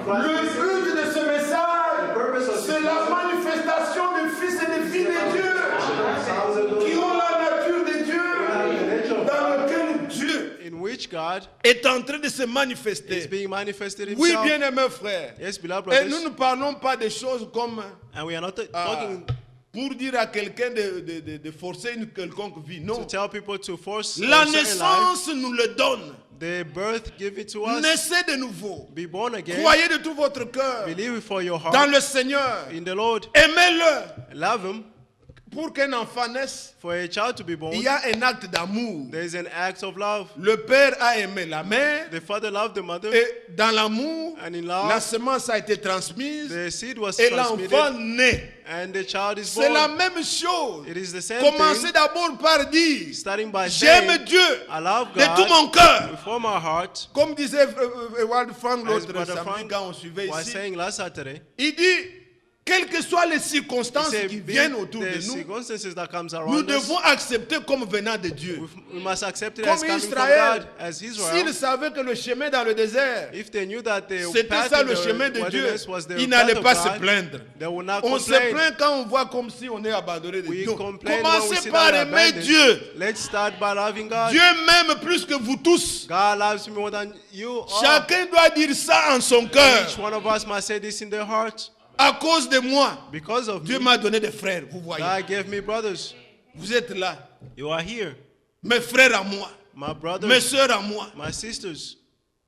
Le but de ce message, c'est la manifestation des fils et des filles de Dieu qui ont la nature de Dieu, dans lequel Dieu In which God est en train de se is manifester. being manifested Oui, himself. bien aimés frères. Yes, beloved Et nous brothers. ne parlons pas de choses comme And we are not talking pour dire à quelqu'un de forcer une quelconque vie. to Non. tell people to force La a certain life. naissance nous le donne. The birth give it to us. Naissez de nouveau. Be born again. Croyez de tout votre cœur Believe it for your dans heart le Seigneur. in the Lord. Aimez-le. Love him. Pour qu'un enfant naisse, For a child to be born, il y a un acte d'amour. there is an act of love. Le père a aimé la mère The father loved the mother, et dans l'amour, and in love, la semence a été transmise the seed was et transmitted, l'enfant naît. and the child is C'est la born. même chose. It is the same Commencez thing, d'abord par dire, starting by j'aime saying, Dieu I love de tout God mon cœur. with all my heart. Comme disait Ewald Frank As l'autre Brother samedi Frank quand on suivait was ici, saying last Saturday, il dit, quelles que soient les he circonstances said, qui be viennent autour the de nous, circumstances that comes nous around us, devons accepter comme venant de Dieu. we must accept it Comme as coming from Israël, God, as s'ils Israel. savaient que le chemin dans le désert, If they knew that the c'était path ça in le the chemin de Dieu, wilderness was the ils path n'allaient of pas se God, plaindre. they would not On se complain. plaint quand on voit comme si on est abandonné de We Dieu. complain when we Commencez see par that we're aimer abandoned. Dieu. Let's start by loving God. Dieu m'aime plus que vous tous. God loves me more than you all. Chacun doit dire ça en son cœur. Each one of us must say this in their heart. À cause de moi, Because of Dieu me, m'a donné des frères, vous voyez. God gave me brothers. Vous êtes là, You are here. mes frères à moi, My brothers, mes soeurs à moi. my sisters.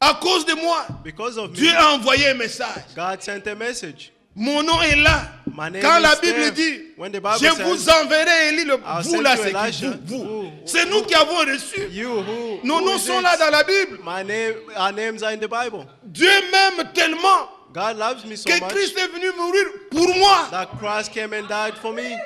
À cause de moi, Because of Dieu me, a envoyé un message. God sent a message. Mon nom est là. My name Quand la is Bible there. dit, When the Bible je says, vous enverrai Élie, I'll vous send là, you c'est qui Elijah. vous. Who? C'est nous qui avons reçu. You who? Nos who noms is sont it? là dans la Bible. Our names are in the Bible. Dieu m'aime tellement God loves me so que much Christ est venu mourir pour moi. that Christ came and died for me.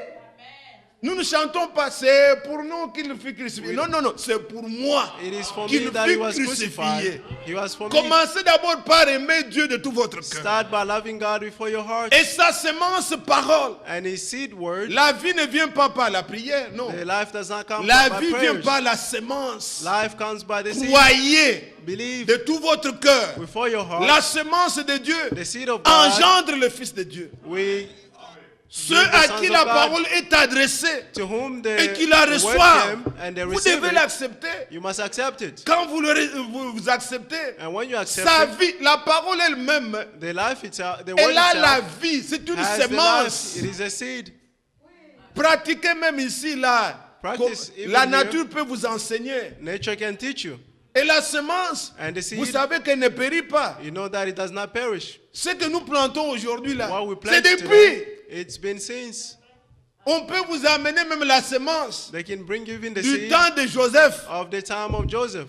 Nous ne chantons pas, c'est pour nous qu'il fut crucifié. Non, non, non, c'est pour moi It is for me qu'il that he fut was crucifié. crucified. He was for me. Commencez d'abord par aimer Dieu de tout votre cœur. Start by loving God before your heart. Et sa semence parole. And his seed word, La vie ne vient pas par la prière, non. the life does not come La by vie vient prayers. par la semence. Life comes by the seed. Croyez Believe de tout votre cœur. before your heart. La semence de Dieu The seed of God, engendre le Fils de Dieu. we Ceux give the à sons qui of la God, parole est adressée to whom et qui la the word reçoivent, came and they vous receive devez it, l'accepter. you must accept it. Quand vous acceptez, And when you accept sa it, vie, la parole elle-même, the life itself, the word elle a la itself vie. C'est une has the semence. life. It is a seed. Pratiquez même ici, là. Practice even La here. nature peut vous enseigner. Nature can teach you. Et la semence, And the vous seed, savez qu'elle ne périt pas. you know that it does not perish. Ce que nous plantons aujourd'hui, là, What we c'est plant depuis. today, it's been since. On peut vous amener même la semence They can bring you even the du seed temps de Joseph. of the time of Joseph.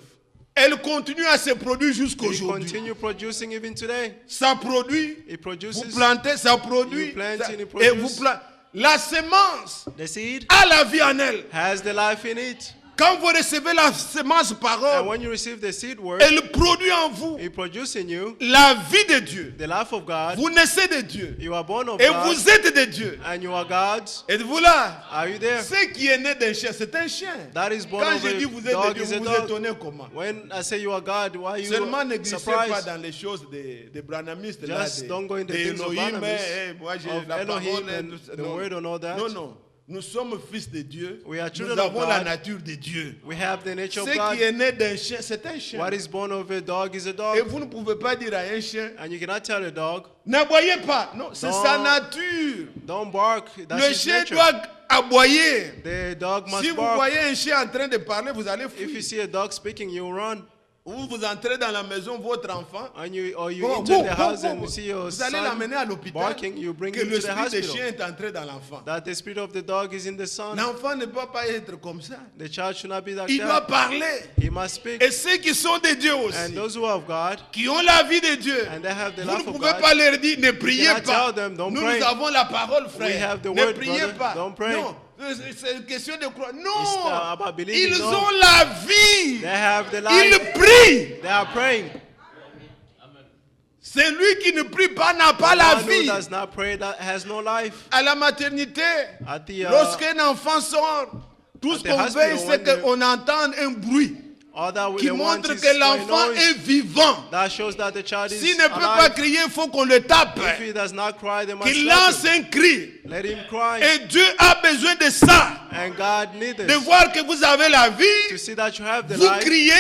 Elle continue à se produire jusqu'à It aujourd'hui. continue producing even today. Ça produit, It vous produces plantez, ça produit. You plant ça- and it et vous produces. plantez. La semence the seed a la vie en elle. has the life in it. Quand vous recevez la semence And parole, when you receive the seed word, elle produit en vous it produces in you la vie de Dieu. the life of God. Vous naissez de Dieu. You are born of Et God, vous êtes de Dieu. and you are God's. Êtes-vous là? Are you there? Ce qui est né d'un chien, c'est un chien. That is born Quand of je dis a vous êtes de dog Dieu, is a vous vous dog. étonnez comment? When I say you are God, why are you Seulement ne glissez pas surprised? dans les choses des branhamistes, Just don't go in the things of Elohim, Barnabas, moi j'ai of la Elohim parole. and the word and all that. Non, non. Nous sommes fils de Dieu. We are Nous children of avons la God. nature de Dieu. We have the nature Ce of God. qui est né d'un chien, c'est un chien. What is born of a dog is a Et dog. vous ne pouvez pas dire à un chien, And you cannot tell a dog, n'aboyez pas. Non, c'est Non. sa nature. don't bark. That's Le his chien nature. doit aboyer. The dog must Si vous bark. voyez un chien en train de parler, vous allez If you fuir. see a dog speaking, you run. Ou vous entrez dans la maison, votre enfant, Or you Bon, enter bon, the bon, house bon, and bon. you see your Vous allez son l'amener à l'hôpital, barking, you bring que him to the l'esprit de hospital. chien est entré dans l'enfant. That the spirit of the dog is in the son. L'enfant ne peut pas être comme ça. The child should not be like Il doit that. parler. He must speak. Et ceux qui sont de Dieu aussi, And those who are of God, qui ont la vie de Dieu, and they have the vous ne life of pouvez God, pas leur dire ne priez cannot pas. tell them, don't Nous, pray. nous avons la parole, frère. We have the Ne word, priez brother. pas. Don't pray. Non, c'est une question de croire. It's Non, about believing, ils no. ont la vie. they have the Ils life. prient. They are praying. Celui qui ne prie pas n'a pas la One who vie. does not pray that has no life. À la maternité, At the, lorsqu'un enfant sort, tout at ce the qu'on hospital, veut, c'est when the- qu'on entende un bruit qui the one montre is que l'enfant noise. est vivant. That shows that the child is S'il ne peut pas alive. crier, il faut qu'on le tape. If he does not cry, they must Qu'il slap lance him. un cri. Let him cry. Et Dieu a besoin de ça. And God needs De it. voir que vous avez la To vie, see that you have the vous life. criez.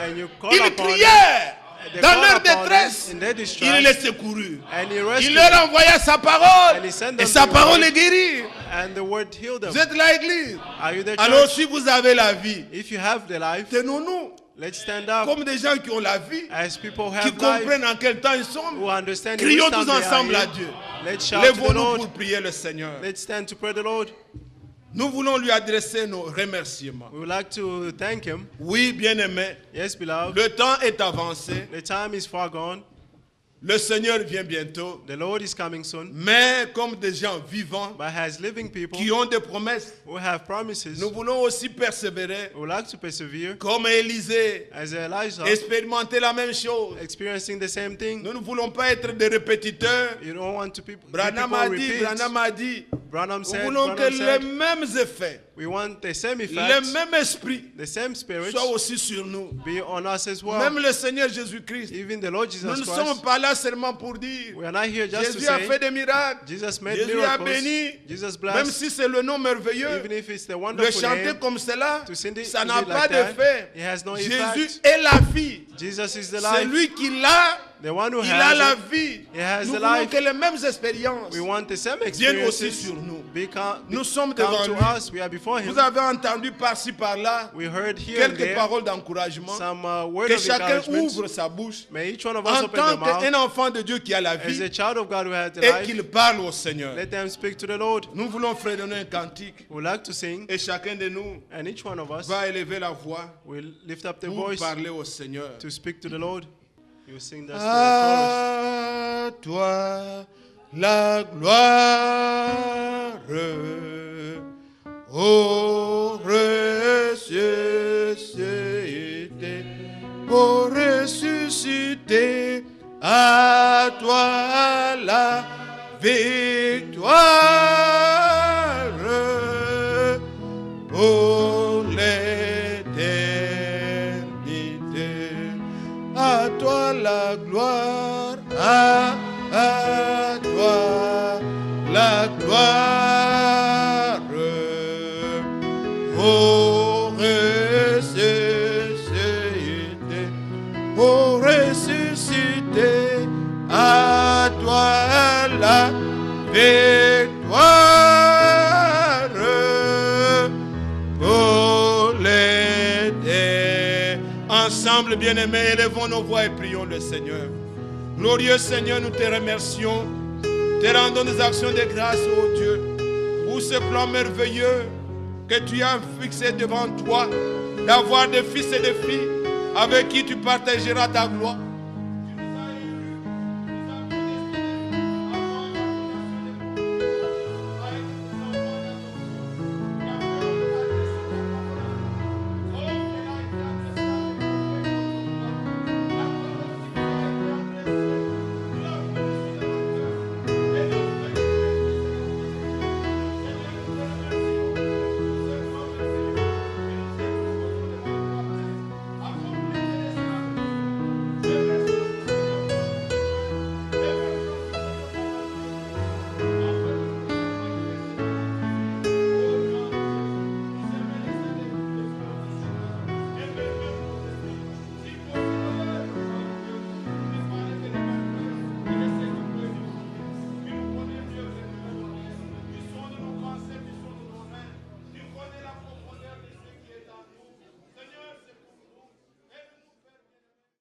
And you call Ils upon criaient. They Dans call leur upon détresse, him in their il distress. les secourut. And he Il rescued leur them. envoya sa parole. And he sent Et them sa the parole word. les guérit. And the word healed them. Vous êtes là, Église. Are you the Alors, church? si vous avez la vie, If you have the life, tenons-nous let's stand up comme des gens qui ont la vie, as people qui have life, comprennent en quel temps ils sont. who understand in Crions which time tous they are ensemble à in. Dieu. Let's shout to the Lèvons-nous Lord. pour prier le Seigneur. Let's stand to pray the Lord. Nous voulons lui adresser nos remerciements. We would like to thank him. Oui, bien-aimé, Yes, beloved. le temps est avancé. The time is far gone. Le Seigneur vient bientôt. The Lord is coming soon. Mais comme des gens vivants But as living people qui ont des promesses, who have promises, nous voulons aussi persévérer we would like to persevere comme Élisée, as Elijah, expérimenter la même chose. experiencing the same thing. Nous ne voulons pas être des répétiteurs. You don't want to people, Branham people a dit, repeat. Branham a dit, Branham nous said, voulons que Branham les said, mêmes effets, we want the same le effects, même esprit the same spirits soient aussi sur nous. be on us as well. Même le Seigneur Jésus-Christ. Even the Lord Nous Jesus ne sommes Christ. pas là seulement pour dire We are not here just to Jésus a say fait des miracles. Jesus made Jésus a miracles. béni. Jesus Même blessed. si c'est le nom merveilleux, Even if it's the le wonderful chanter name, comme cela, to sing it, ça to n'a do it pas like that, d'effet. it has no Jésus effect. est la vie. Jesus is the C'est life. lui qui l'a. The one who Il a la has it. vie. He has Nous the voulons life. que les mêmes expériences We want the same viennent aussi experiences. sur nous. Nous sommes devant to lui. us. We are before him. Vous avez entendu par-ci par-là We heard here and quelques there paroles d'encouragement. some word Que of chacun encouragement. ouvre sa bouche May each one of us en open tant their mouth qu'un enfant de Dieu qui a la as vie a child of God who has the et life. qu'il parle au Seigneur. Let them speak to the Lord. Nous voulons fredonner un cantique We like to sing, et chacun de nous and each one of us va élever la voix will lift up the pour voice parler au Seigneur. to speak to the Lord. You sing that chorus. À toi la gloire, ô ressuscité, ô ressuscité, à toi la victoire, pour l'éternité. À toi la gloire, à toi la gloire, ô ressuscité, ô ressuscité, à toi la victoire, pour l'éternité. Ensemble, bien-aimés, élevons nos voix et prions le Seigneur. Glorieux Seigneur, nous te remercions. Te rendons des actions de grâce, ô Dieu, pour ce plan merveilleux que tu as fixé devant toi, d'avoir des fils et des filles avec qui tu partageras ta gloire.